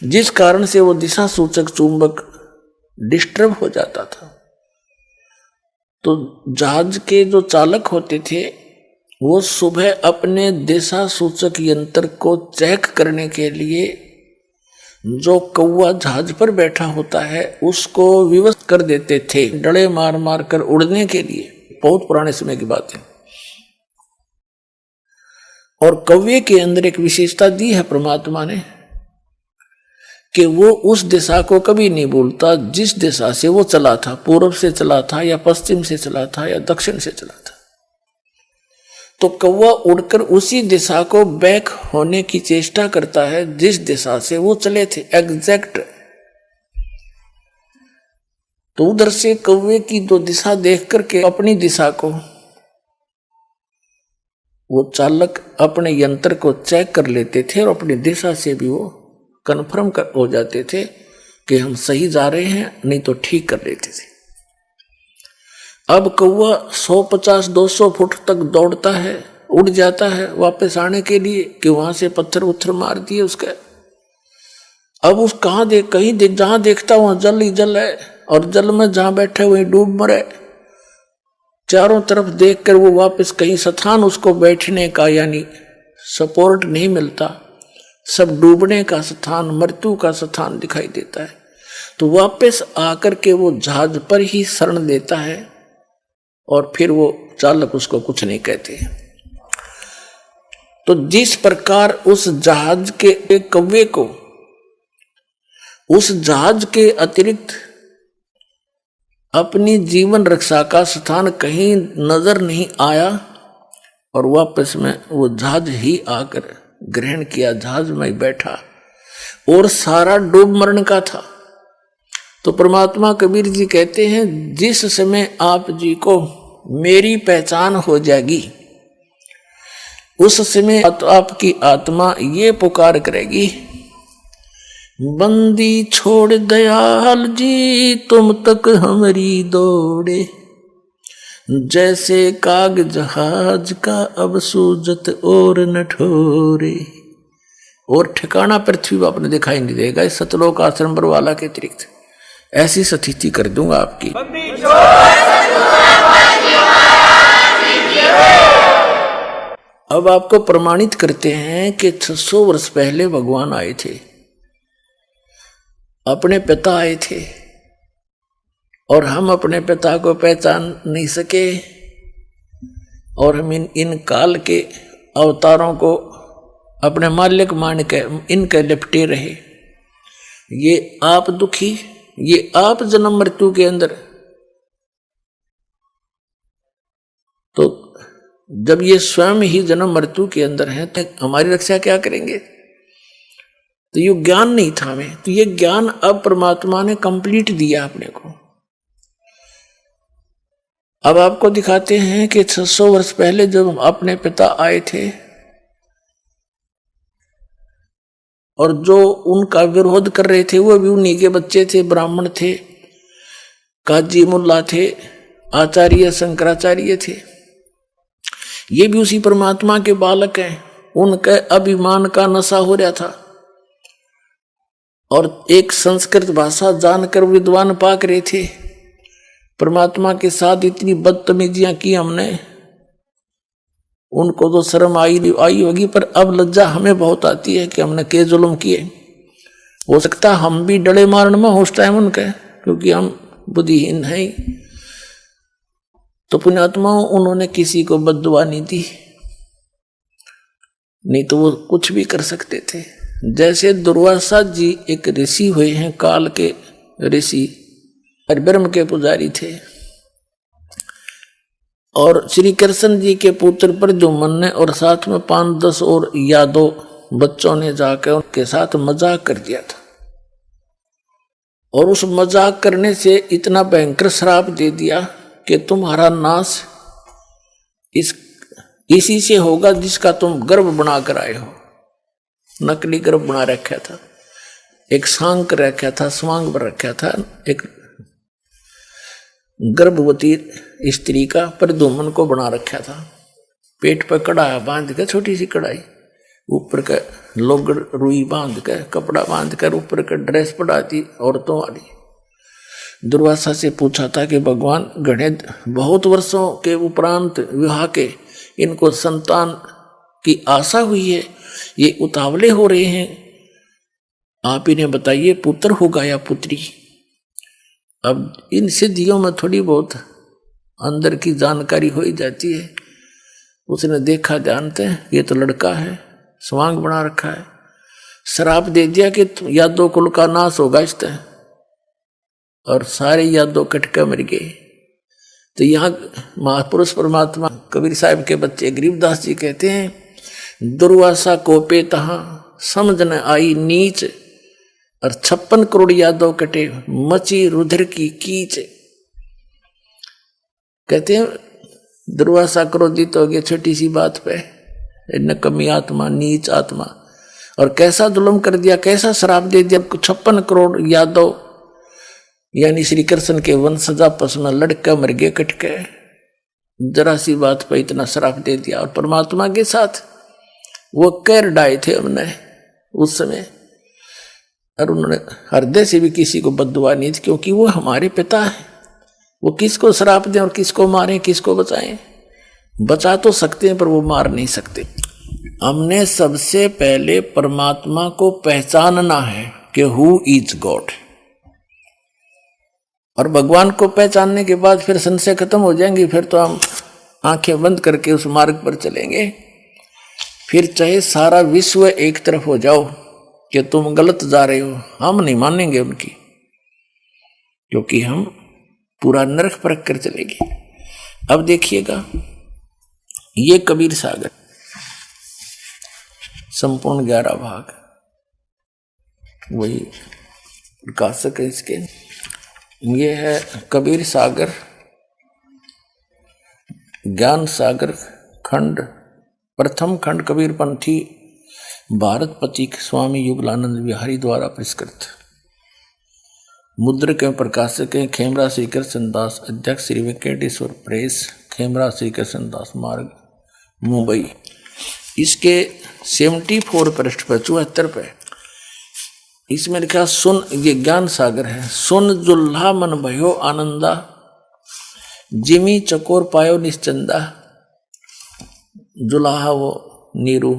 जिस कारण से वो दिशा सूचक चुंबक डिस्टर्ब हो जाता था। तो जहाज के जो चालक होते थे, वो सुबह अपने दिशा सूचक यंत्र को चेक करने के लिए जो कौवा जहाज पर बैठा होता है उसको विवश कर देते थे, डड़े मार मार कर उड़ने के लिए। बहुत पुराने समय की बात है। और कौवे के अंदर एक विशेषता दी है परमात्मा ने, कि वो उस दिशा को कभी नहीं भूलता जिस दिशा से वो चला था, पूर्व से चला था या पश्चिम से चला था या दक्षिण से चला था। तो कौवा उड़कर उसी दिशा को बैक होने की चेष्टा करता है जिस दिशा से वो चले थे, एग्जैक्ट। तो उधर से कौवे की दो दिशा देख करके अपनी दिशा को वो चालक अपने यंत्र को चेक कर लेते थे और अपनी दिशा से भी वो कन्फर्म हो जाते थे कि हम सही जा रहे हैं, नहीं तो ठीक कर लेते थे। अब कौवा 150-200 फुट तक दौड़ता है, उड़ जाता है वापस आने के लिए कि वहां से पत्थर उत्थर मार दिए उसके। अब उस जहां देखता वहां जल ही जल है, और जल में जहां बैठे वहीं डूब मरे। चारों तरफ देखकर वो वापस कहीं स्थान उसको बैठने का यानी सपोर्ट नहीं मिलता, सब डूबने का स्थान, मृत्यु का स्थान दिखाई देता है। तो वापस आकर के वो जहाज पर ही शरण लेता है और फिर वो चालक उसको कुछ नहीं कहते। तो जिस प्रकार उस जहाज के कौवे को उस जहाज के अतिरिक्त अपनी जीवन रक्षा का स्थान कहीं नजर नहीं आया और वापस में वो जहाज ही आकर ग्रहण किया, जहाज में बैठा और सारा डूब मरण का था। तो परमात्मा कबीर जी कहते हैं जिस समय आप जी को मेरी पहचान हो जाएगी उस समय आपकी आत्मा ये पुकार करेगी, बंदी छोड़ दयाल जी तुम तक हमारी दौड़े, जैसे काग जहाज का अब सूजत और न ठोरे। और ठिकाना पृथ्वी पर आपने दिखाई नहीं देगा इस सतलोक आश्रम पर वाला के अतिरिक्त। ऐसी स्थिति कर दूंगा आपकी। अब आपको प्रमाणित करते हैं कि 600 वर्ष पहले भगवान आए थे, अपने पिता आए थे और हम अपने पिता को पहचान नहीं सके और हम इन काल के अवतारों को अपने मालिक मान के इनके लिपटे रहे। ये आप दुखी, ये आप जन्म मृत्यु के अंदर। तो जब ये स्वयं ही जन्म मृत्यु के अंदर हैं तो हमारी रक्षा क्या करेंगे? तो ये ज्ञान नहीं था हमें, तो ये ज्ञान अब परमात्मा ने कंप्लीट दिया अपने को। अब आपको दिखाते हैं कि 600 वर्ष पहले जब अपने पिता आए थे और जो उनका विरोध कर रहे थे वो भी उन्हीं के बच्चे थे, ब्राह्मण थे, काजी मुल्ला थे, आचार्य शंकराचार्य थे। ये भी उसी परमात्मा के बालक हैं। उनके अभिमान का नशा हो रहा था और एक संस्कृत भाषा जानकर विद्वान पाक रहे थे। परमात्मा के साथ इतनी बदतमीजियां की हमने, उनको तो शर्म आई होगी, पर अब लज्जा हमें बहुत आती है कि हमने के जुल्म किए। हो सकता हम भी डले मारन में होश टाइम उनके, क्योंकि हम बुद्धिहीन हैं। तो पुण्यात्माओं उन्होंने किसी को बद्दुआ नहीं दी, नहीं तो वो कुछ भी कर सकते थे। जैसे दुर्वासा जी एक ऋषि हुए हैं, काल के ऋषि और ब्रह्म के पुजारी थे, और श्री कृष्ण जी के पुत्र पर जो मन ने और साथ में 5-10 और यादव बच्चों ने जाकर उनके साथ मजाक कर दिया था, और उस मजाक करने से इतना भयंकर श्राप दे दिया कि तुम्हारा नाश इसी से होगा जिसका तुम गर्भ बना कर आए हो। नकली गर्भ बना रखा था, एक सांक रखा था, स्वांग पर रखा था, एक गर्भवती स्त्री का प्रदुमन को बना रखा था। पेट पर कढ़ाई बांध कर, छोटी सी कढ़ाई, ऊपर का लोग रुई बांध कर, कपड़ा बांध कर, ऊपर का ड्रेस पड़ा दी औरतों वाली। दुर्वासा से पूछा था कि भगवान गणे बहुत वर्षों के उपरांत विवाह के इनको संतान की आशा हुई है, ये उतावले हो रहे हैं, आप इन्हें बताइए पुत्र होगा या पुत्री। अब इन सिद्धियों में थोड़ी बहुत अंदर की जानकारी हो ही जाती है। उसने देखा, जानते हैं ये तो लड़का है, स्वांग बना रखा है, श्राप दे दिया कि यादव कुल का नाश होगा इस तरह, और सारे यादव कटके मर गए। तो यहाँ महापुरुष परमात्मा कबीर साहब के बच्चे गरीबदास जी कहते हैं, दुर्वासा कोपे तहाँ समझ न आई नीच, और 56 करोड़ यादव कटे मची रुधिर की कीच। कहते हैं दुर्वासा क्रोधित हो गया छोटी सी बात पे, नकमी आत्मा, नीच आत्मा, और कैसा जुल्म कर दिया, कैसा श्राप दे दिया। 56 करोड़ यादव यानी श्री कृष्ण के वंशज आपस में लड़का मर गए कटके, जरा सी बात पर इतना श्राप दे दिया। और परमात्मा के साथ वो कैर डाए थे हमने उस समय, और उन्होंने हृदय से भी किसी को बद्दुआ नहीं थी, क्योंकि वो हमारे पिता है। वो किसको श्राप दें और किसको मारें, किसको बचाएं? बचा तो सकते हैं पर वो मार नहीं सकते। हमने सबसे पहले परमात्मा को पहचानना है कि हु इज गॉड, और भगवान को पहचानने के बाद फिर संशय खत्म हो जाएंगे। फिर तो हम आंखें बंद करके उस मार्ग पर चलेंगे। फिर चाहे सारा विश्व एक तरफ हो जाओ कि तुम गलत जा रहे हो, हम नहीं मानेंगे उनकी, क्योंकि हम पूरा नरक परख कर चलेंगे। अब देखिएगा, ये कबीर सागर संपूर्ण 11 भाग, वही प्रकाशक है इसके। ये है कबीर सागर, ज्ञान सागर खंड, प्रथम खंड कबीरपंथी भारत पथिक स्वामी युगलानंद विहारी द्वारा पुरस्कृत। मुद्रक एवं प्रकाशक हैं खेमरा श्री कृष्ण दास, अध्यक्ष श्री वेंकटेश्वर प्रेस, खेमरा श्री कृष्ण दास मार्ग, मुंबई। इसके 74 पृष्ठ पर 74 पे इसमें लिखा, सुन, ये ज्ञान सागर है। सुन जुल्हा मन भयो आनंदा, जिमी चकोर पायो निश्चंदा। जुलाहा वो नीरू,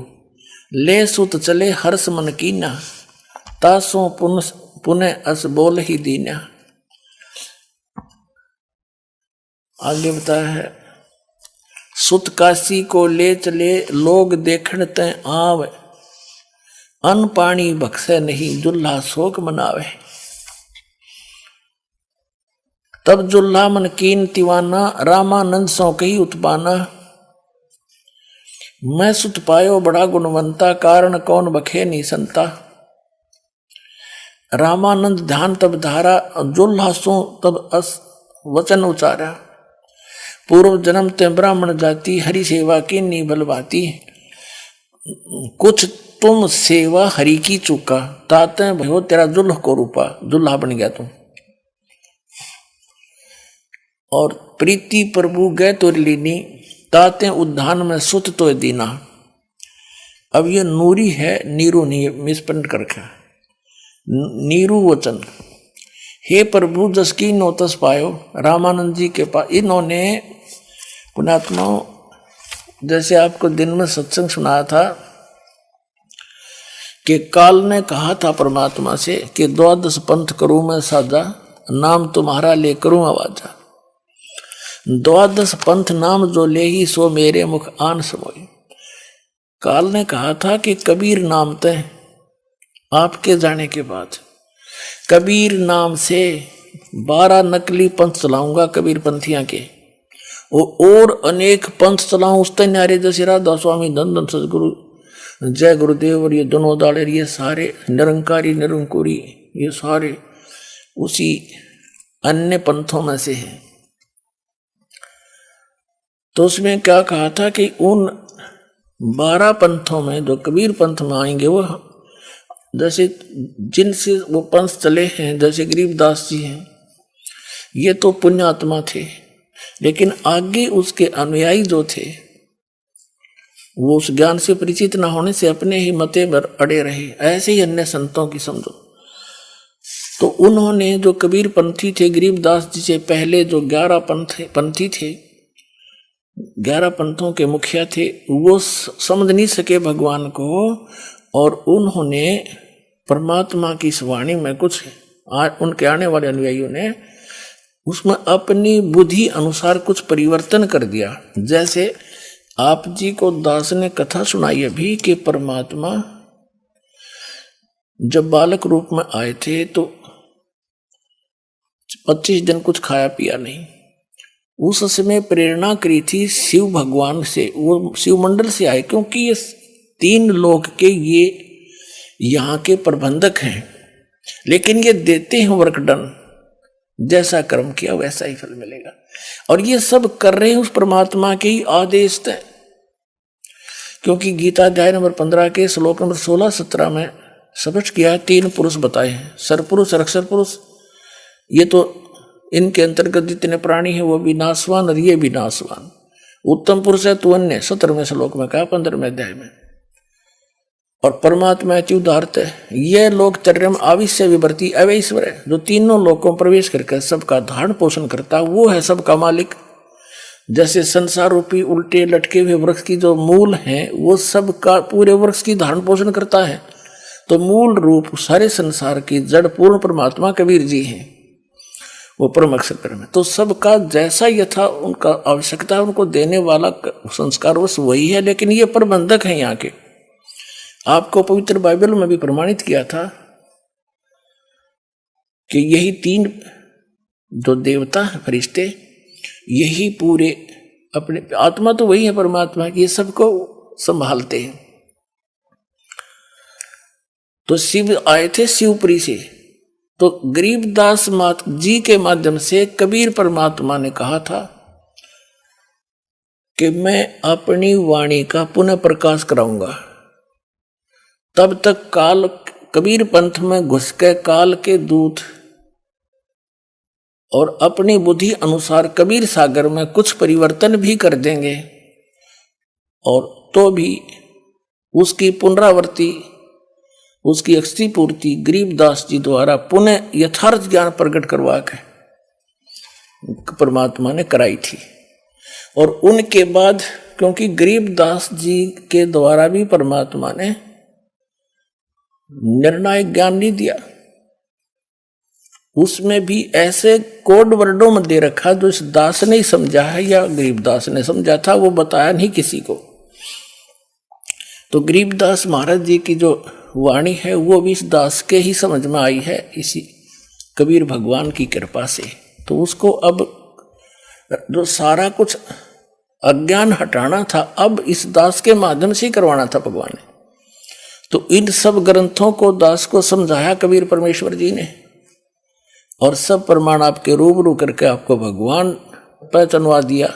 ले सुत चले हर्ष मन कीना, तासों पुनः अस बोल ही दीना। आगे बताया है, सुत काशी को ले चले लोग देखण तय आवे, अन्न पानी बख्शे नहीं जुल्हा शोक मनावे। तब जुल्हा मन कीन तिवाना, रामानंद सौ कही उत्पाना। मैं सुत पायो बड़ा गुणवंता, कारण कौन बखे नहीं संता। रामानंद ध्यान तब धारा, जुल्हा सो तब अस वचन उचारा। पूर्व जन्म ते ब्राह्मण जाति, हरि सेवा की नी बलवाती। कुछ तुम सेवा हरि की चूका, ताते भयो तेरा जुल्ह को रूपा। जुल्हा बन गया तुम। और प्रीति प्रभु गए तो लीनी, ताते उद्धान में सुत तो दीना। अब ये नूरी है, नीरू नहीं, मिसप्रिंट कर रखा, नीरू वचन। हे प्रभु जस की नोतस पायो, रामानंद जी के पास इन्होंने पुण्यात्माओं, जैसे आपको दिन में सत्संग सुनाया था कि काल ने कहा था परमात्मा से कि 12 पंथ करूं मैं साजा, नाम तुम्हारा ले करूं आवाजा। 12 पंथ नाम जो ले ही, सो मेरे मुख आन समोई। काल ने कहा था कि कबीर नाम तय, आपके जाने के बाद कबीर नाम से 12 नकली पंथ चलाऊंगा कबीर पंथियां के, और अनेक पंथ चलाऊं उस न्यारे, जैसे राधा स्वामी, धन धन सदगुरु, जय गुरुदेव, और ये दोनों दाड़े, ये सारे निरंकारी निरंकुरी, ये सारे उसी अन्य पंथों में से हैं। तो उसमें क्या कहा था कि उन 12 पंथों में जो कबीर पंथ में आएंगे, वो जैसे जिनसे वो पंथ चले हैं, जैसे गरीबदास जी हैं, ये तो पुण्यात्मा थे, लेकिन आगे उसके अनुयायी जो थे वो उस ज्ञान से परिचित न होने से अपने ही मते पर अड़े रहे। ऐसे ही अन्य संतों की समझो। तो उन्होंने जो कबीर पंथी थे, गरीबदास जी से पहले जो 11 पंथी थे, 11 पंथों के मुखिया थे, वो समझ नहीं सके भगवान को, और उन्होंने परमात्मा की इस वाणी में कुछ उनके आने वाले अनुयायियों ने उसमें अपनी बुद्धि अनुसार कुछ परिवर्तन कर दिया। जैसे आप जी को दास ने कथा सुनाई अभी कि परमात्मा जब बालक रूप में आए थे तो 25 दिन कुछ खाया पिया नहीं। उस समय प्रेरणा करी थी शिव भगवान से, वो शिव मंडल से आए, क्योंकि ये 3 लोक के ये यहाँ के प्रबंधक हैं, लेकिन ये देते हैं वर्कडन, जैसा कर्म किया वैसा ही फल मिलेगा। और ये सब कर रहे हैं उस परमात्मा के ही आदेश से, क्योंकि गीता अध्याय नंबर 15 के श्लोक नंबर 16-17 में स्पष्ट किया है, 3 पुरुष बताए हैं, सरपुरुष, अक्षर पुरुष। ये तो इनके अंतर्गत जितने प्राणी हैं वो भी नाशवान और ये भी नाशवान। उत्तम पुरुष है तो अन्य 17वें श्लोक में कहा, 15वें अध्याय में। और परमात्मा अति उदारत है, ये लोग चर्यम आविश्य विवर्ती अवैश्वर है, जो तीनों लोगों प्रवेश करके सबका धारण पोषण करता है, वो है सबका मालिक। जैसे संसार रूपी उल्टे लटके हुए वृक्ष की जो मूल हैं वो सबका पूरे वृक्ष की धारण पोषण करता है, तो मूल रूप सारे संसार की जड़ पूर्ण परमात्मा कबीर जी हैं, वो परम अक्षर कर्म है। तो सबका जैसा यथा उनका आवश्यकता है उनको देने वाला संस्कार बस वही है, लेकिन ये प्रबंधक हैं यहाँ के। आपको पवित्र बाइबल में भी प्रमाणित किया था कि यही 3 जो देवता है फरिश्ते, यही पूरे अपने आत्मा तो वही है परमात्मा की, ये सबको संभालते हैं। तो शिव आए थे शिवपुरी से, तो गरीबदास मात जी के माध्यम से कबीर परमात्मा ने कहा था कि मैं अपनी वाणी का पुनः प्रकाश कराऊंगा। तब तक काल कबीर पंथ में घुस के काल के दूत और अपनी बुद्धि अनुसार कबीर सागर में कुछ परिवर्तन भी कर देंगे, और तो भी उसकी पुनरावृत्ति, उसकी अक्षी पूर्ति गरीबदास जी द्वारा पुनः यथार्थ ज्ञान प्रकट करवा के परमात्मा ने कराई थी। और उनके बाद क्योंकि गरीबदास जी के द्वारा भी परमात्मा ने निर्णायक ज्ञान नहीं दिया, उसमें भी ऐसे कोड वर्डों में दे रखा जो इस दास ने ही समझा है या गरीबदास ने समझा था, वो बताया नहीं किसी को। तो गरीबदास महाराज जी की जो वाणी है वो भी इस दास के ही समझ में आई है, इसी कबीर भगवान की कृपा से। तो उसको अब जो सारा कुछ अज्ञान हटाना था, अब इस दास के माध्यम से ही करवाना था भगवान ने। तो इन सब ग्रंथों को दास को समझाया कबीर परमेश्वर जी ने, और सब प्रमाण आपके रूबरू करके आपको भगवान पहचानवा दिया,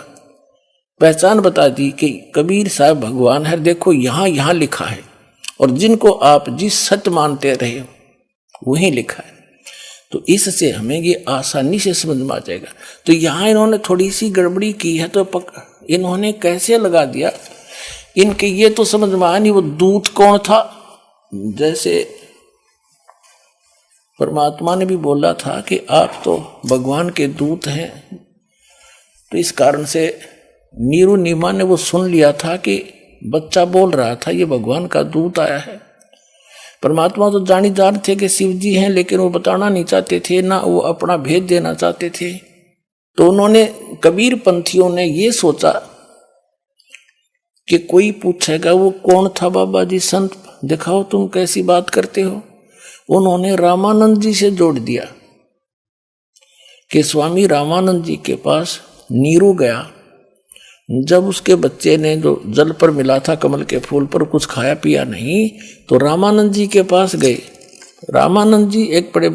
पहचान बता दी कि कबीर साहब भगवान है, देखो यहाँ यहाँ लिखा है, और जिनको आप जिस सत्य मानते रहे हो वही लिखा है। तो इससे हमें ये आसानी से समझ में आ जाएगा। तो यहाँ इन्होंने थोड़ी सी गड़बड़ी की है, तो इन्होंने कैसे लगा दिया, इनके ये तो समझ में आया नहीं वो दूत कौन था। जैसे परमात्मा ने भी बोला था कि आप तो भगवान के दूत हैं, तो इस कारण से नीरू नीमा ने वो सुन लिया था कि बच्चा बोल रहा था ये भगवान का दूत आया है। परमात्मा तो जानी जान थे कि शिव जी हैं, लेकिन वो बताना नहीं चाहते थे, ना वो अपना भेद देना चाहते थे। तो उन्होंने कबीर पंथियों ने ये सोचा कि कोई पूछेगा वो कौन था बाबा जी, संत दिखाओ तुम कैसी बात करते हो। उन्होंने रामानंद जी से जोड़ दिया कि स्वामी रामानंद जी के पास नीरू गया, जब उसके बच्चे ने जो जल पर मिला था कमल के फूल पर कुछ खाया पिया नहीं, तो रामानंद जी के पास गए। रामानंद जी एक बड़े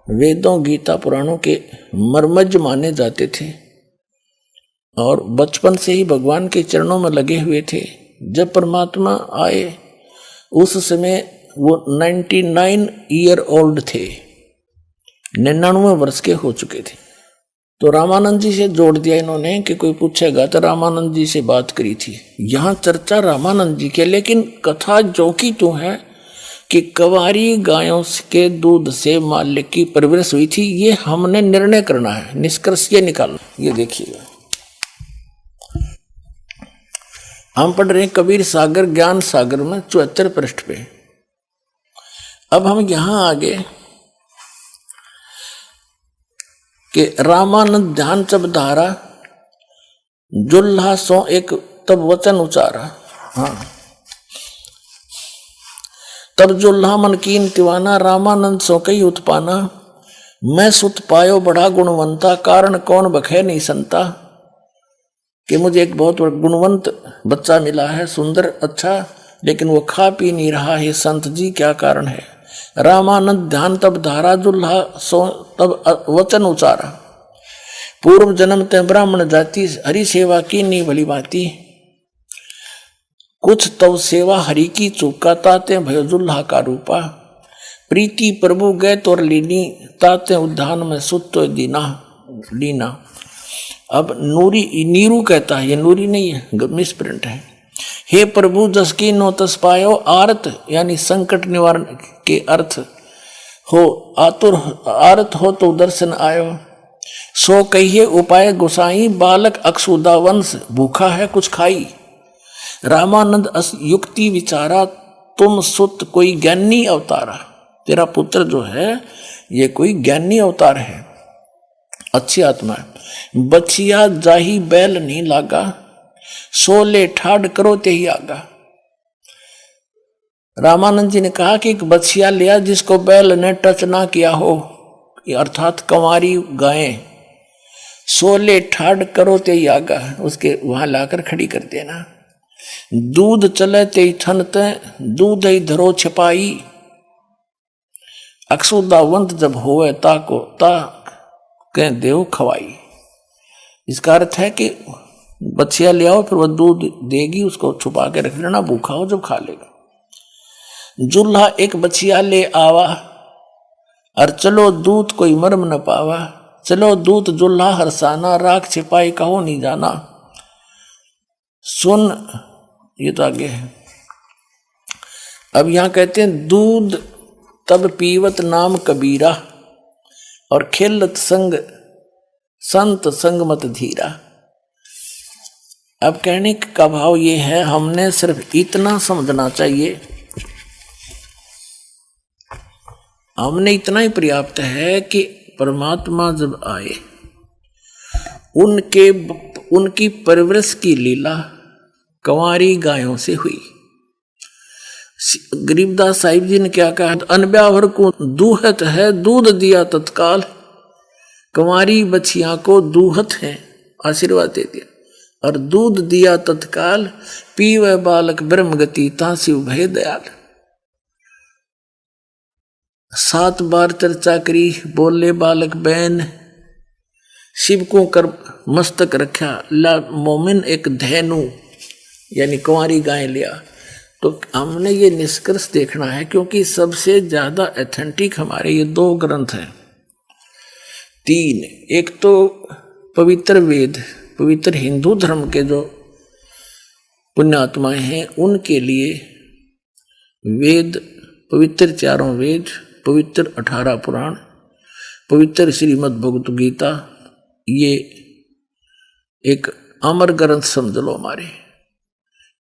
वेदों गीता पुराणों के मर्मज्ञ माने जाते थे और बचपन से ही भगवान के चरणों में लगे हुए थे। जब परमात्मा आए उस समय वो 99 ईयर ओल्ड थे, 99 वर्ष के हो चुके थे। तो रामानंद जी से जोड़ दिया इन्होंने कि कोई पूछेगा तो रामानंद जी से बात करी थी। यहाँ चर्चा रामानंद जी के, लेकिन कथा जो की तो है कि कवारी गायों के दूध से माल्य की परवरिश हुई थी। ये हमने निर्णय करना है, निष्कर्ष ये निकालना। ये देखिएगा, हम पढ़ रहे हैं कबीर सागर ज्ञान सागर में 74 पृष्ठ पे। अब हम यहां आगे कि रामानंद ध्यान जब धारा जुल्हा सो एक तब वचन उचारा। हाँ, तब जुल्हा मन कीन तिवाना, रामानंद सो कई उत्पाना। मैं सुत पायो बड़ा गुणवंता, कारण कौन बखे नहीं संता। कि मुझे एक बहुत गुणवंत बच्चा मिला है, सुंदर अच्छा, लेकिन वो खा पी नहीं रहा है, संत जी क्या कारण है। रामानंद ध्यान तब धारा, जुल्हा सो तब वचन उचारा। पूर्व जन्म ते ब्राह्मण जाति, हरि सेवा की नहीं भली भांति। कुछ तव सेवा हरि की चूका, ताते भयो जुल्हा का रूपा। प्रीति प्रभु गए तोर लीनी, ताते उद्यान में सुतो दीना लीना। अब नूरी नीरू कहता है, ये नूरी नहीं है, मिसप्रिंट है। हे प्रभु जस की नो तस पायो, आर्त यानी संकट निवारण के अर्थ हो, आतुर आर्त हो तो दर्शन आयो। सो कहिए उपाय गुसाई, बालक अक्षुदा वंश, भूखा है कुछ खाई। रामानंद युक्ति विचारा, तुम सुत कोई ज्ञानी अवतारा। तेरा पुत्र जो है ये कोई ज्ञानी अवतार है, अच्छी आत्मा है। बछिया जाही बैल नहीं लागा, सोले ठाड करो ते ही आगा। रामानंद जी ने कहा कि एक बछिया लिया जिसको बैल ने टच ना किया हो, अर्थात कंवारी गायें। सोले ठाड करो ते ही आगा, उसके वहां लाकर खड़ी कर देना। दूध चले ते ठनते, दूध ही धरो छिपाई। अक्षुदावंत जब होवे ताको ता कह देव खवाई। इसका अर्थ है कि बछिया ले आओ, फिर वह दूध देगी, उसको छुपा के रख लेना, भूखा हो जब खा लेगा। जुल्हा एक बछिया ले आवा, और चलो दूत कोई मर्म न पावा। चलो दूत जुल्हा हरसाना, राख छिपाई कहो नहीं जाना। सुन, ये तो आगे है। अब यहां कहते हैं दूध तब पीवत नाम कबीरा, और खेलत संग संत संग मत धीरा। अब कहने का भाव ये है, हमने सिर्फ इतना समझना चाहिए, हमने इतना ही पर्याप्त है कि परमात्मा जब आए, उनकी परवरिश की लीला कंवारी गायों से हुई। गरीबदास साहिब जी ने क्या कहा, अनब्यावर को दूहत है, दूध दिया तत्काल। कंवारी बछिया को दूहत है, आशीर्वाद दे दिया, और दूध दिया तत्काल। पीवे बालक ब्रह्म गति, तासिव भय दयाल। 7 बार चर्चा करी, बोले बालक बैन। शिव को कर मस्तक रखा, ला मोमिन एक धैनु यानी कुंवारी गाय लिया। तो हमने ये निष्कर्ष देखना है, क्योंकि सबसे ज्यादा ऑथेंटिक हमारे ये 2 ग्रंथ हैं, 3। एक तो पवित्र वेद, पवित्र हिंदू धर्म के जो पुण्यात्माएं हैं उनके लिए वेद, पवित्र 4 वेद, पवित्र 18 पुराण, पवित्र श्रीमद् भगवत गीता, ये एक अमर ग्रंथ समझ लो हमारे।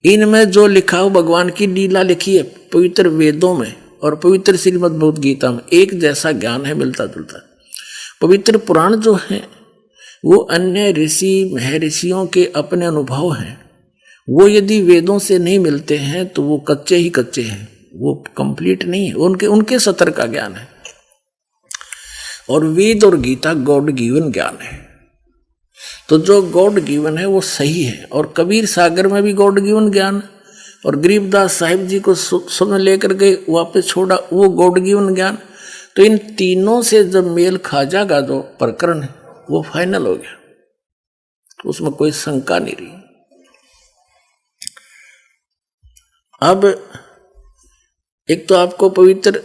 इनमें जो लिखा हो भगवान की लीला लिखी है पवित्र वेदों में और पवित्र श्रीमद् भगवत गीता में, एक जैसा ज्ञान है, मिलता जुलता। पवित्र पुराण जो है वो अन्य ऋषि महर्षियों के अपने अनुभव हैं, वो यदि वेदों से नहीं मिलते हैं तो वो कच्चे ही कच्चे हैं, वो कंप्लीट नहीं है, उनके सतर का ज्ञान है। और वेद और गीता गॉड गिवन ज्ञान है, तो जो गॉड गिवन है वो सही है। और कबीर सागर में भी गॉड गिवन ज्ञान, और गरीबदास साहिब जी को सुन लेकर गए वापस छोड़ा, वो गॉड गिवन ज्ञान। तो इन तीनों से जब मेल खा जाएगा जो प्रकरण है वो फाइनल हो गया, उसमें कोई शंका नहीं रही। अब एक तो आपको पवित्र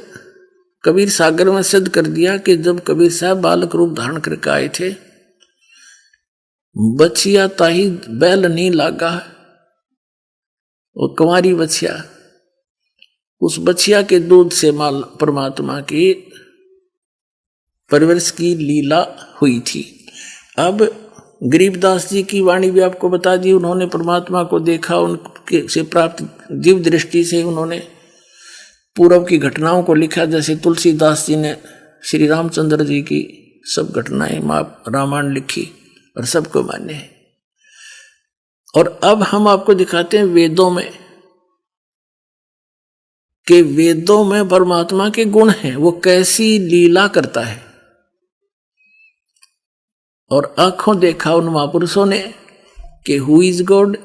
कबीर सागर में सिद्ध कर दिया कि जब कबीर साहब बालक रूप धारण करके आए थे, बछिया ताही बैल नहीं लागा, वो कुंवारी बछिया, उस बछिया के दूध से माल परमात्मा की परवरिश की लीला हुई थी। अब गरीबदास जी की वाणी भी आपको बता दी, उन्होंने परमात्मा को देखा, उनके से प्राप्त दिव्य दृष्टि से उन्होंने पूर्व की घटनाओं को लिखा, जैसे तुलसीदास जी ने श्री रामचंद्र जी की सब घटनाएं रामायण लिखी और सबको मान्य है। और अब हम आपको दिखाते हैं वेदों में कि वेदों में परमात्मा के गुण हैं, वो कैसी लीला करता है। और आंखों देखा उन महापुरुषों ने कि हु इज गॉड,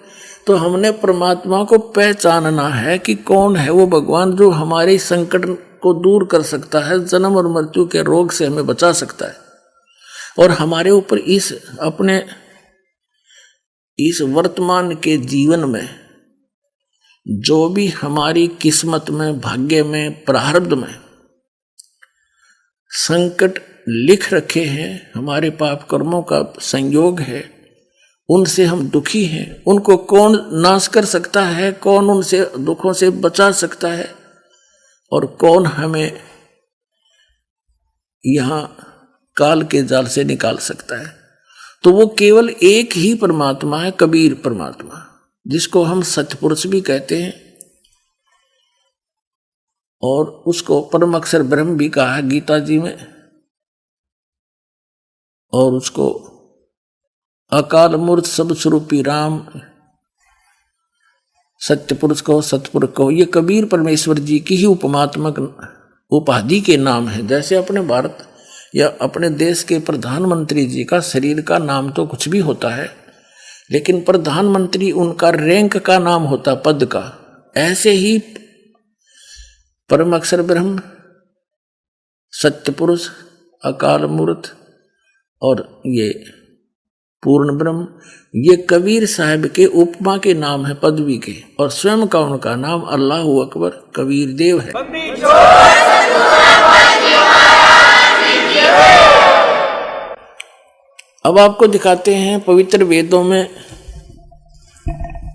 तो हमने परमात्मा को पहचानना है कि कौन है वो भगवान जो हमारे संकट को दूर कर सकता है, जन्म और मृत्यु के रोग से हमें बचा सकता है, और हमारे ऊपर इस वर्तमान के जीवन में जो भी हमारी किस्मत में, भाग्य में, प्रारब्ध में संकट लिख रखे हैं, हमारे पाप कर्मों का संयोग है, उनसे हम दुखी हैं, उनको कौन नाश कर सकता है, कौन उनसे दुखों से बचा सकता है, और कौन हमें यहाँ काल के जाल से निकाल सकता है। तो वो केवल एक ही परमात्मा है, कबीर परमात्मा, जिसको हम सतपुरुष भी कहते हैं, और उसको परम अक्षर ब्रह्म भी कहा है गीता जी में, और उसको अकाल मूर्त सब स्वरूपी राम, सत्य पुरुष को सतपुरुष को, ये कबीर परमेश्वर जी की ही उपमात्मक उपाधि के नाम है। जैसे अपने भारत या अपने देश के प्रधानमंत्री जी का शरीर का नाम तो कुछ भी होता है, लेकिन प्रधानमंत्री उनका रैंक का नाम होता, पद का। ऐसे ही परम अक्षर ब्रह्म, सत्य पुरुष, अकाल मूर्त और ये पूर्ण ब्रह्म, ये कबीर साहब के उपमा के नाम है, पदवी के, और स्वयं का उनका नाम अल्लाह अकबर कबीर देव है। अब आपको दिखाते हैं पवित्र वेदों में,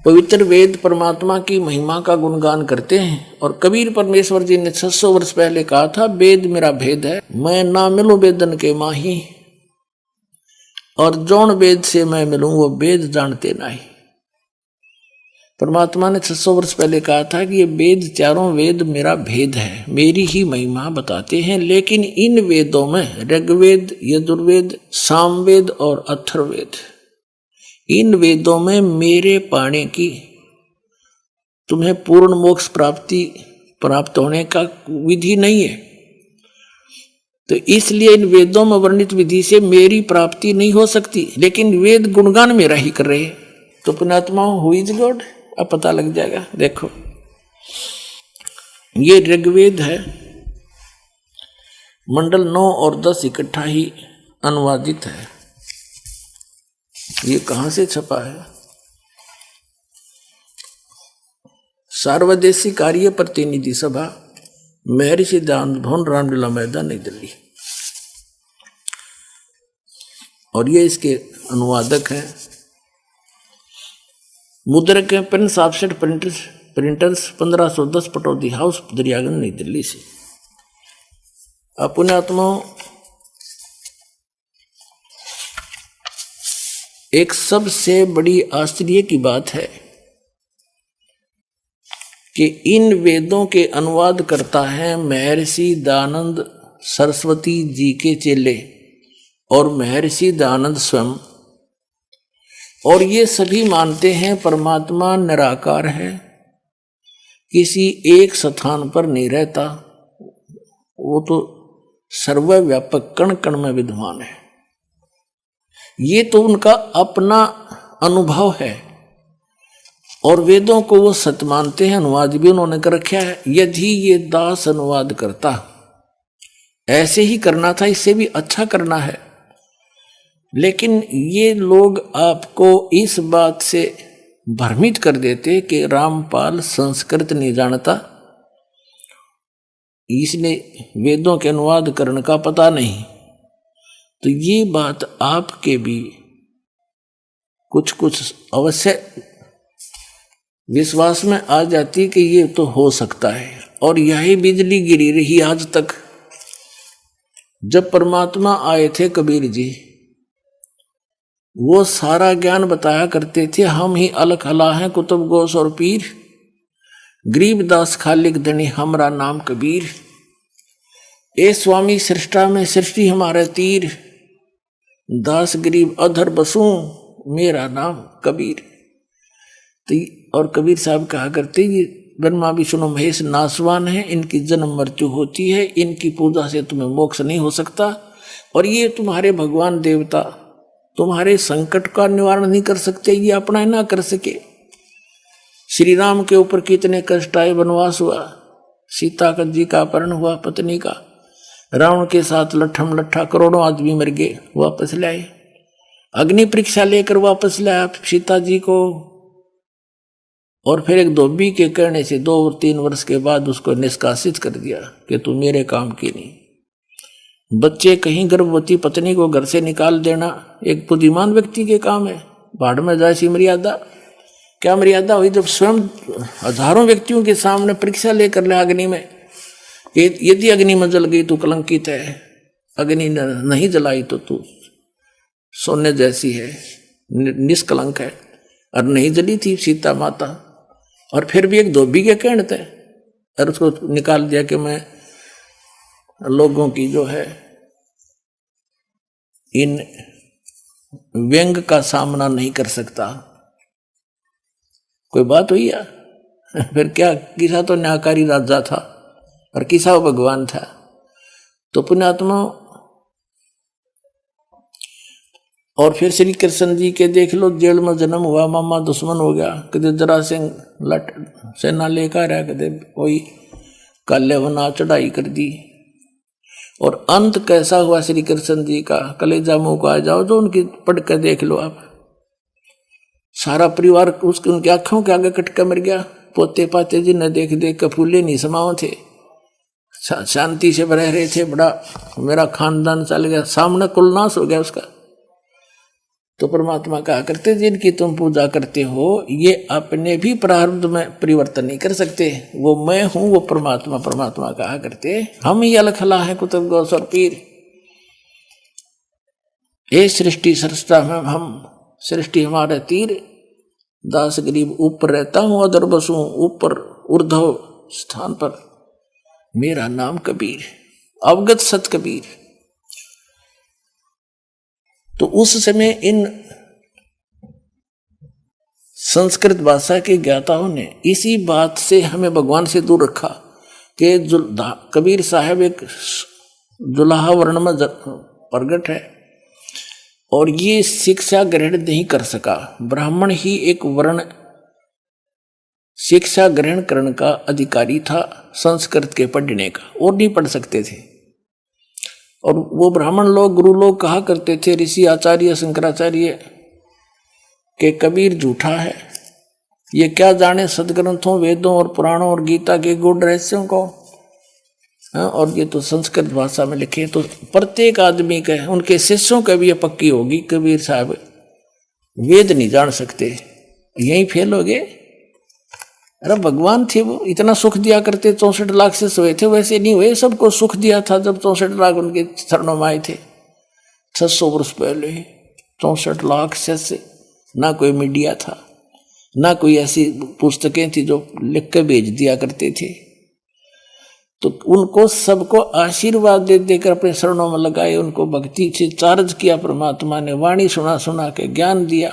पवित्र वेद परमात्मा की महिमा का गुणगान करते हैं। और कबीर परमेश्वर जी ने 600 वर्ष पहले कहा था, वेद मेरा भेद है, मैं ना मिलूं वेदन के माही, और जौन वेद से मैं मिलूं वो वेद जानते नहीं। परमात्मा ने 600 वर्ष पहले कहा था कि ये वेद, चारों वेद मेरा भेद है, मेरी ही महिमा बताते हैं। लेकिन इन वेदों में ऋग्वेद, यजुर्वेद, सामवेद और अथर्ववेद, इन वेदों में मेरे पाने की, तुम्हें पूर्ण मोक्ष प्राप्त होने का विधि नहीं है। तो इसलिए इन वेदों में वर्णित विधि से मेरी प्राप्ति नहीं हो सकती, लेकिन वेद गुणगान मेरा ही कर रहे हैं। तो पुण्यात्मा हु इज गॉड अब पता लग जाएगा। देखो, ये ऋग्वेद है, मंडल 9 और 10 इकट्ठा ही अनुवादित है। ये कहां से छपा है? सार्वदेशी कार्य प्रतिनिधि सभा, महर्षि दयानंद भवन, रामलीला मैदान, नई दिल्ली। और ये इसके अनुवादक हैं, मुद्रक हैं Prince offset printers 1510 Pataudi house, Daryaganj, नई दिल्ली से। पुण्यात्माओं, एक सबसे बड़ी आश्चर्य की बात है कि इन वेदों के अनुवाद करता है महर्षि दयानंद सरस्वती जी के चेले और महर्षि दयानंद स्वयं, और ये सभी मानते हैं परमात्मा निराकार है, किसी एक स्थान पर नहीं रहता, वो तो सर्वव्यापक कण कण में विद्यमान है। ये तो उनका अपना अनुभव है, और वेदों को वो सत्य मानते हैं। अनुवाद भी उन्होंने कर रखा है। यदि ये दास अनुवाद करता, ऐसे ही करना था, इससे भी अच्छा करना है, लेकिन ये लोग आपको इस बात से भ्रमित कर देते कि रामपाल संस्कृत नहीं जानता, इसने वेदों के अनुवाद करने का पता नहीं। तो ये बात आपके भी कुछ अवश्य विश्वास में आ जाती कि ये तो हो सकता है। और यही बिजली गिरी रही आज तक। जब परमात्मा आए थे कबीर जी, वो सारा ज्ञान बताया करते थे, हम ही अलख अला हैं कुतुब गोस और पीर, गरीबदास खालिक धनी हमरा नाम कबीर, ए स्वामी सृष्टा में सृष्टि हमारा तीर, दास गरीब अधर बसूं मेरा नाम कबीर। तो और कबीर साहब कहा करते, ये ब्रह्मा विष्णु महेश नाशवान है, इनकी जन्म मृत्यु होती है, इनकी पूजा से तुम्हें मोक्ष नहीं हो सकता, और ये तुम्हारे भगवान देवता तुम्हारे संकट का निवारण नहीं कर सकते, ये अपना ना कर सके। श्री राम के ऊपर कितने कष्ट आए, वनवास हुआ, सीता का जी का अपहरण हुआ, पत्नी का, रावण के साथ लट्ठम लट्ठा करोड़ों आदमी मर गए, वापस लाए, अग्नि परीक्षा लेकर वापस लाया सीता जी को, और फिर एक धोबी के कहने से 2 और 3 वर्ष के बाद उसको निष्कासित कर दिया कि तू मेरे काम की नहीं। बच्चे कहीं गर्भवती पत्नी को घर से निकाल देना एक बुद्धिमान व्यक्ति के काम है, भाड़ में जाए सी मर्यादा। क्या मर्यादा हुई जब स्वयं हजारों व्यक्तियों के सामने परीक्षा लेकर ले अग्नि में, यदि अग्नि में जल गई तो कलंकित है, अग्नि नहीं जलाई तो तू सोने जैसी है, निष्कलंक है, और नहीं जली थी सीता माता, और फिर भी एक धोबी के कहने थे, और उसको निकाल दिया कि मैं लोगों की जो है इन व्यंग का सामना नहीं कर सकता। कोई बात हुई या फिर क्या, किसा तो न्यायकारी राजा था और किसा वो भगवान था। तो पुण्यात्मा, और फिर श्री कृष्ण जी के देख लो, जेल में जन्म हुआ, मामा दुश्मन हो गया, कदे जरासिंह लट सेना लेकर आया, कदे कोई काले बना चढ़ाई कर दी, और अंत कैसा हुआ श्री कृष्ण जी का, कलेजा मुंह को आ जाओ जो उनकी पढ़ कर देख लो आप। सारा परिवार उसके उनकी आंखों के आगे कट कर मर गया, पोते पाते जी न देख देख कर फूले नहीं समाओ थे, शांति से रह रहे थे, बड़ा मेरा खानदान चल गया, सामने कुलनाश हो गया उसका। तो परमात्मा कहा करते जिनकी तुम पूजा करते हो ये अपने भी प्रारब्ध में परिवर्तन नहीं कर सकते, वो मैं हूं, वो परमात्मा। परमात्मा कहा करते हम ही अलखला है कुतुब गौस और पीर, ये सृष्टि सरसता में हम, सृष्टि हमारे तीर, दास गरीब ऊपर रहता हूं, अदर बसूं ऊपर ऊर्ध्व स्थान पर, मेरा नाम कबीर, अवगत सत कबीर। तो उस समय इन संस्कृत भाषा के ज्ञाताओं ने इसी बात से हमें भगवान से दूर रखा कि कबीर साहब एक जुलाहा वर्ण में प्रगट है, और ये शिक्षा ग्रहण नहीं कर सका। ब्राह्मण ही एक वर्ण शिक्षा ग्रहण करने का अधिकारी था, संस्कृत के पढ़ने का, और नहीं पढ़ सकते थे। और वो ब्राह्मण लोग, गुरु लोग कहा करते थे, ऋषि आचार्य शंकराचार्य, के कबीर झूठा है, ये क्या जाने सदग्रंथों वेदों और पुराणों और गीता के गूढ़ रहस्यों को, और ये तो संस्कृत भाषा में लिखे। तो प्रत्येक आदमी के, उनके शिष्यों का भी ये पक्की होगी, कबीर साहब वेद नहीं जान सकते, यही फेल हो गए। अरे भगवान थे वो, इतना सुख दिया करते, 64 लाख से सोए थे, वैसे नहीं हुए, सबको सुख दिया था जब 64 लाख उनके चरणों में आए थे 600 वर्ष पहले। 64 लाख से ना कोई मीडिया था, ना कोई ऐसी पुस्तकें थी जो लिख कर भेज दिया करते थे। तो उनको सबको आशीर्वाद दे देकर अपने शरणों में लगाए, उनको भक्ति से चार्ज किया परमात्मा ने, वाणी सुना सुना के ज्ञान दिया,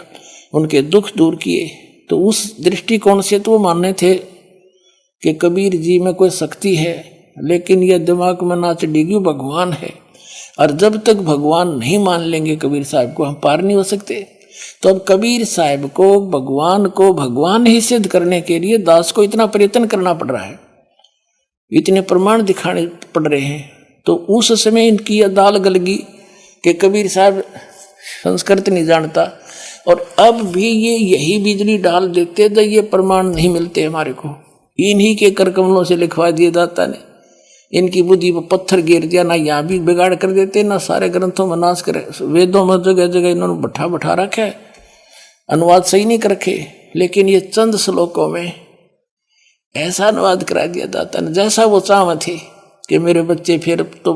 उनके दुख दूर किए। तो उस दृष्टिकोण से तो वो मानने थे कि कबीर जी में कोई शक्ति है, लेकिन यह दिमाग में ना चढ़ेगी भगवान है, और जब तक भगवान नहीं मान लेंगे कबीर साहब को, हम पार नहीं हो सकते। तो अब कबीर साहब को भगवान ही सिद्ध करने के लिए दास को इतना प्रयत्न करना पड़ रहा है, इतने प्रमाण दिखाने पड़ रहे हैं। तो उस समय इनकी यह दाल गल गई कि कबीर साहब संस्कृत नहीं जानता, और अब भी ये यही बिजली डाल देते तो ये प्रमाण नहीं मिलते हमारे को, इन्हीं के कर कमलों से लिखवा दिए दाता ने, इनकी बुद्धि पर पत्थर गिर दिया, ना यहाँ भी बिगाड़ कर देते, ना सारे ग्रंथों में नाश करे। वेदों में जगह जगह इन्होंने बैठा रखा है, अनुवाद सही नहीं कर रखे, लेकिन ये चंद श्लोकों में ऐसा अनुवाद करा दिया दाता ने जैसा वो चाह थे कि मेरे बच्चे फिर तो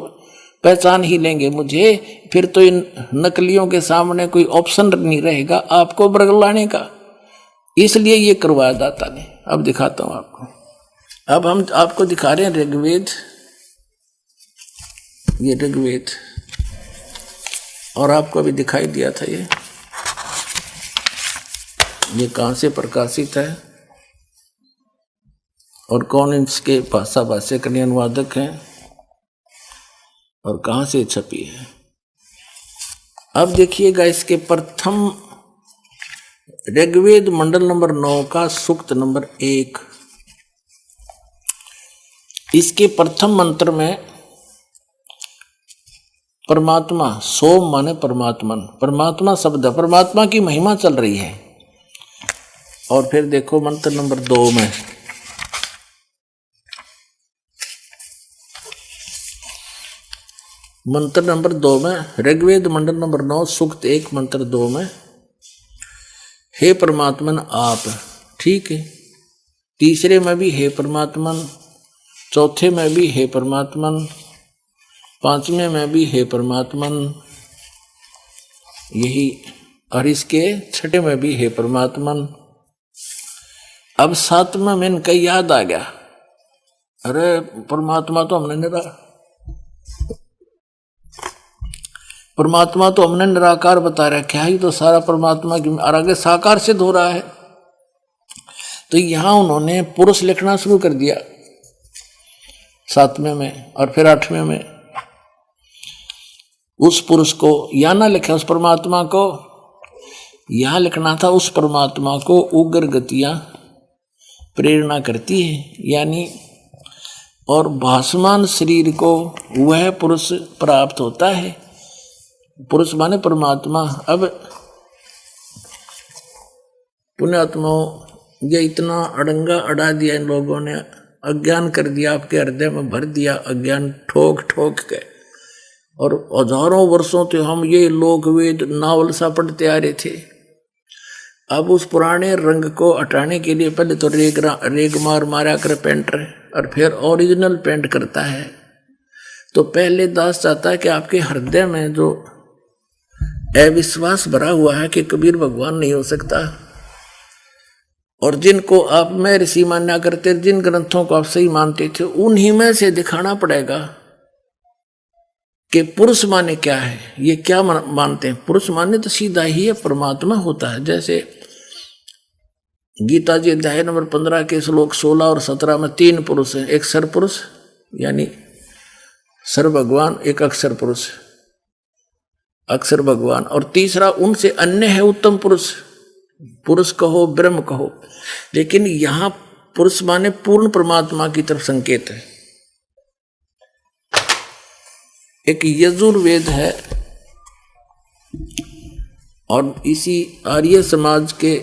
पहचान ही लेंगे मुझे, फिर तो इन नकलियों के सामने कोई ऑप्शन नहीं रहेगा आपको बरगलाने का, इसलिए ये करवाया दाता ने। अब दिखाता हूं आपको, अब हम आपको दिखा रहे हैं ऋग्वेद, ये ऋग्वेद, और आपको अभी दिखाई दिया था ये कहां से प्रकाशित है, और कौन इसके भाषा भाष्य करने अनुवादक हैं और कहाँ से छपी है। अब देखिएगा इसके प्रथम ऋग्वेद मंडल नंबर 9 का सूक्त नंबर 1, इसके प्रथम मंत्र में परमात्मा, सोम माने परमात्मन, परमात्मा शब्द है, परमात्मा की महिमा चल रही है। और फिर देखो मंत्र नंबर 2 में मंत्र नंबर 2 में ऋग्वेद मंडल नंबर 9 सूक्त 1 मंत्र 2 में हे परमात्मन आप, ठीक है। तीसरे में भी हे परमात्मन, चौथे में भी हे परमात्मन, पांचवें में भी हे परमात्मन, यही, और इसके छठे में भी हे परमात्मन। अब सातवें में इनका याद आ गया, अरे परमात्मा तो हमने निराकार बता रखा है, तो सारा परमात्मा की और आगे साकार सिद्ध हो रहा है। तो यहां उन्होंने पुरुष लिखना शुरू कर दिया 7वें में, और फिर 8वें में उस पुरुष को यहां ना लिखा, उस परमात्मा को यहां लिखना था। उस परमात्मा को उग्र गतियां प्रेरणा करती है, यानी और भासमान शरीर को वह पुरुष प्राप्त होता है। पुरुष माने परमात्मा। अब पुण्यात्माओं, ये इतना अड़ंगा अड़ा दिया इन लोगों ने, अज्ञान कर दिया, आपके हृदय में भर दिया अज्ञान ठोक ठोक के। और हजारों वर्षों से हम ये लोक वेद नावल सा पढ़ते आ रहे थे। अब उस पुराने रंग को हटाने के लिए पहले तो रेग मारा कर पेंटर, और फिर ओरिजिनल पेंट करता है। तो पहले दास चाहता है कि आपके हृदय में जो अविश्वास भरा हुआ है कि कबीर भगवान नहीं हो सकता, और जिनको आप में ऋषि मान्या करते, जिन ग्रंथों को आप सही मानते थे, उन्हीं में से दिखाना पड़ेगा कि पुरुष माने क्या है, ये क्या मानते हैं। पुरुष माने तो सीधा ही है परमात्मा होता है। जैसे गीता जी अध्याय नंबर 15 के श्लोक 16 और 17 में 3 पुरुष हैं, एक सर पुरुष यानी सर भगवान, एक अक्षर पुरुष अक्षर भगवान, और तीसरा उनसे अन्य है उत्तम पुरुष, पुरुष कहो ब्रह्म कहो। लेकिन यहां पुरुष माने पूर्ण परमात्मा की तरफ संकेत है। एक यजुर्वेद है, और इसी आर्य समाज के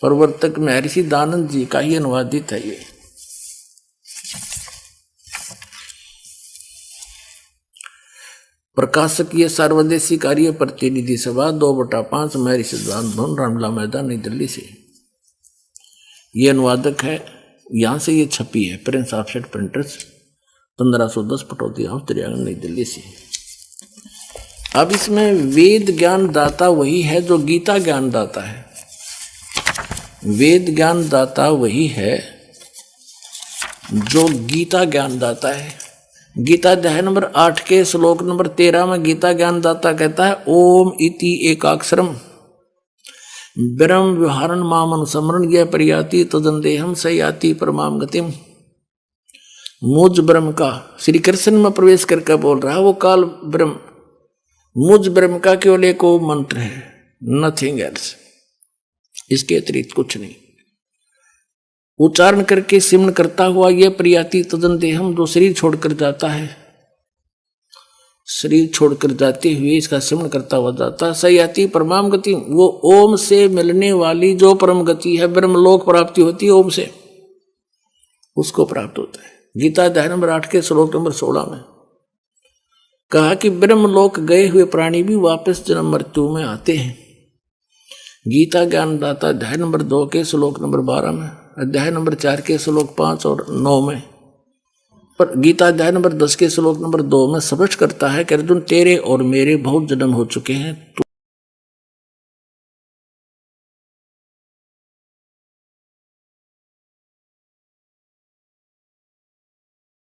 प्रवर्तक महर्षि दानंद जी का ही अनुवादित है ये। प्रकाशक ये सार्वदेशी कार्य प्रतिनिधि सभा 2/5 महर्षि दानंद भवन, रामला मैदान, नई दिल्ली से ये अनुवादक है। यहां से ये छपी है, prince offset printers, 1510 Pataudi house, त्रियागन, नई दिल्ली से। अब इसमें वेद ज्ञान दाता वही है जो गीता ज्ञान दाता है। वेद ज्ञान दाता वही है जो गीता ज्ञान दाता है। गीता अध्याय नंबर 8 के श्लोक नंबर 13 में गीता ज्ञान दाता कहता है, ओम इति एकाक्षरम ब्रह्म विहारण माम अनुसमरण यह प्रयाति तदंदेहम सयाति परमाम गतिम। मुझ ब्रह्म का, श्री कृष्ण में प्रवेश करके बोल रहा है, वो काल ब्रह्म, मुझ ब्रह्म का केवल एक मंत्र है, नथिंग एल्स, इसके अतिरिक्त कुछ नहीं। उच्चारण करके सिमरण करता हुआ यह प्रियाति तदन देहम, जो शरीर छोड़कर जाता है, शरीर छोड़कर जाते हुए इसका सिमरण करता हुआ जाता है। सयाति परमाम गति, वो ओम से मिलने वाली जो परम गति है, ब्रह्मलोक प्राप्ति होती है ओम से, उसको प्राप्त होता है। गीता अध्याय नंबर 8 के श्लोक नंबर 16 में कहा कि ब्रह्मलोक गए हुए प्राणी भी वापस जन्म मृत्यु में आते हैं। गीता ज्ञान दाता अध्याय नंबर 2 के श्लोक नंबर 12 में, अध्याय नंबर 4 के श्लोक 5 और 9 में, पर गीता अध्याय नंबर 10 के श्लोक नंबर 2 में स्पष्ट करता है कि अर्जुन तेरे और मेरे बहुत जन्म हो चुके हैं।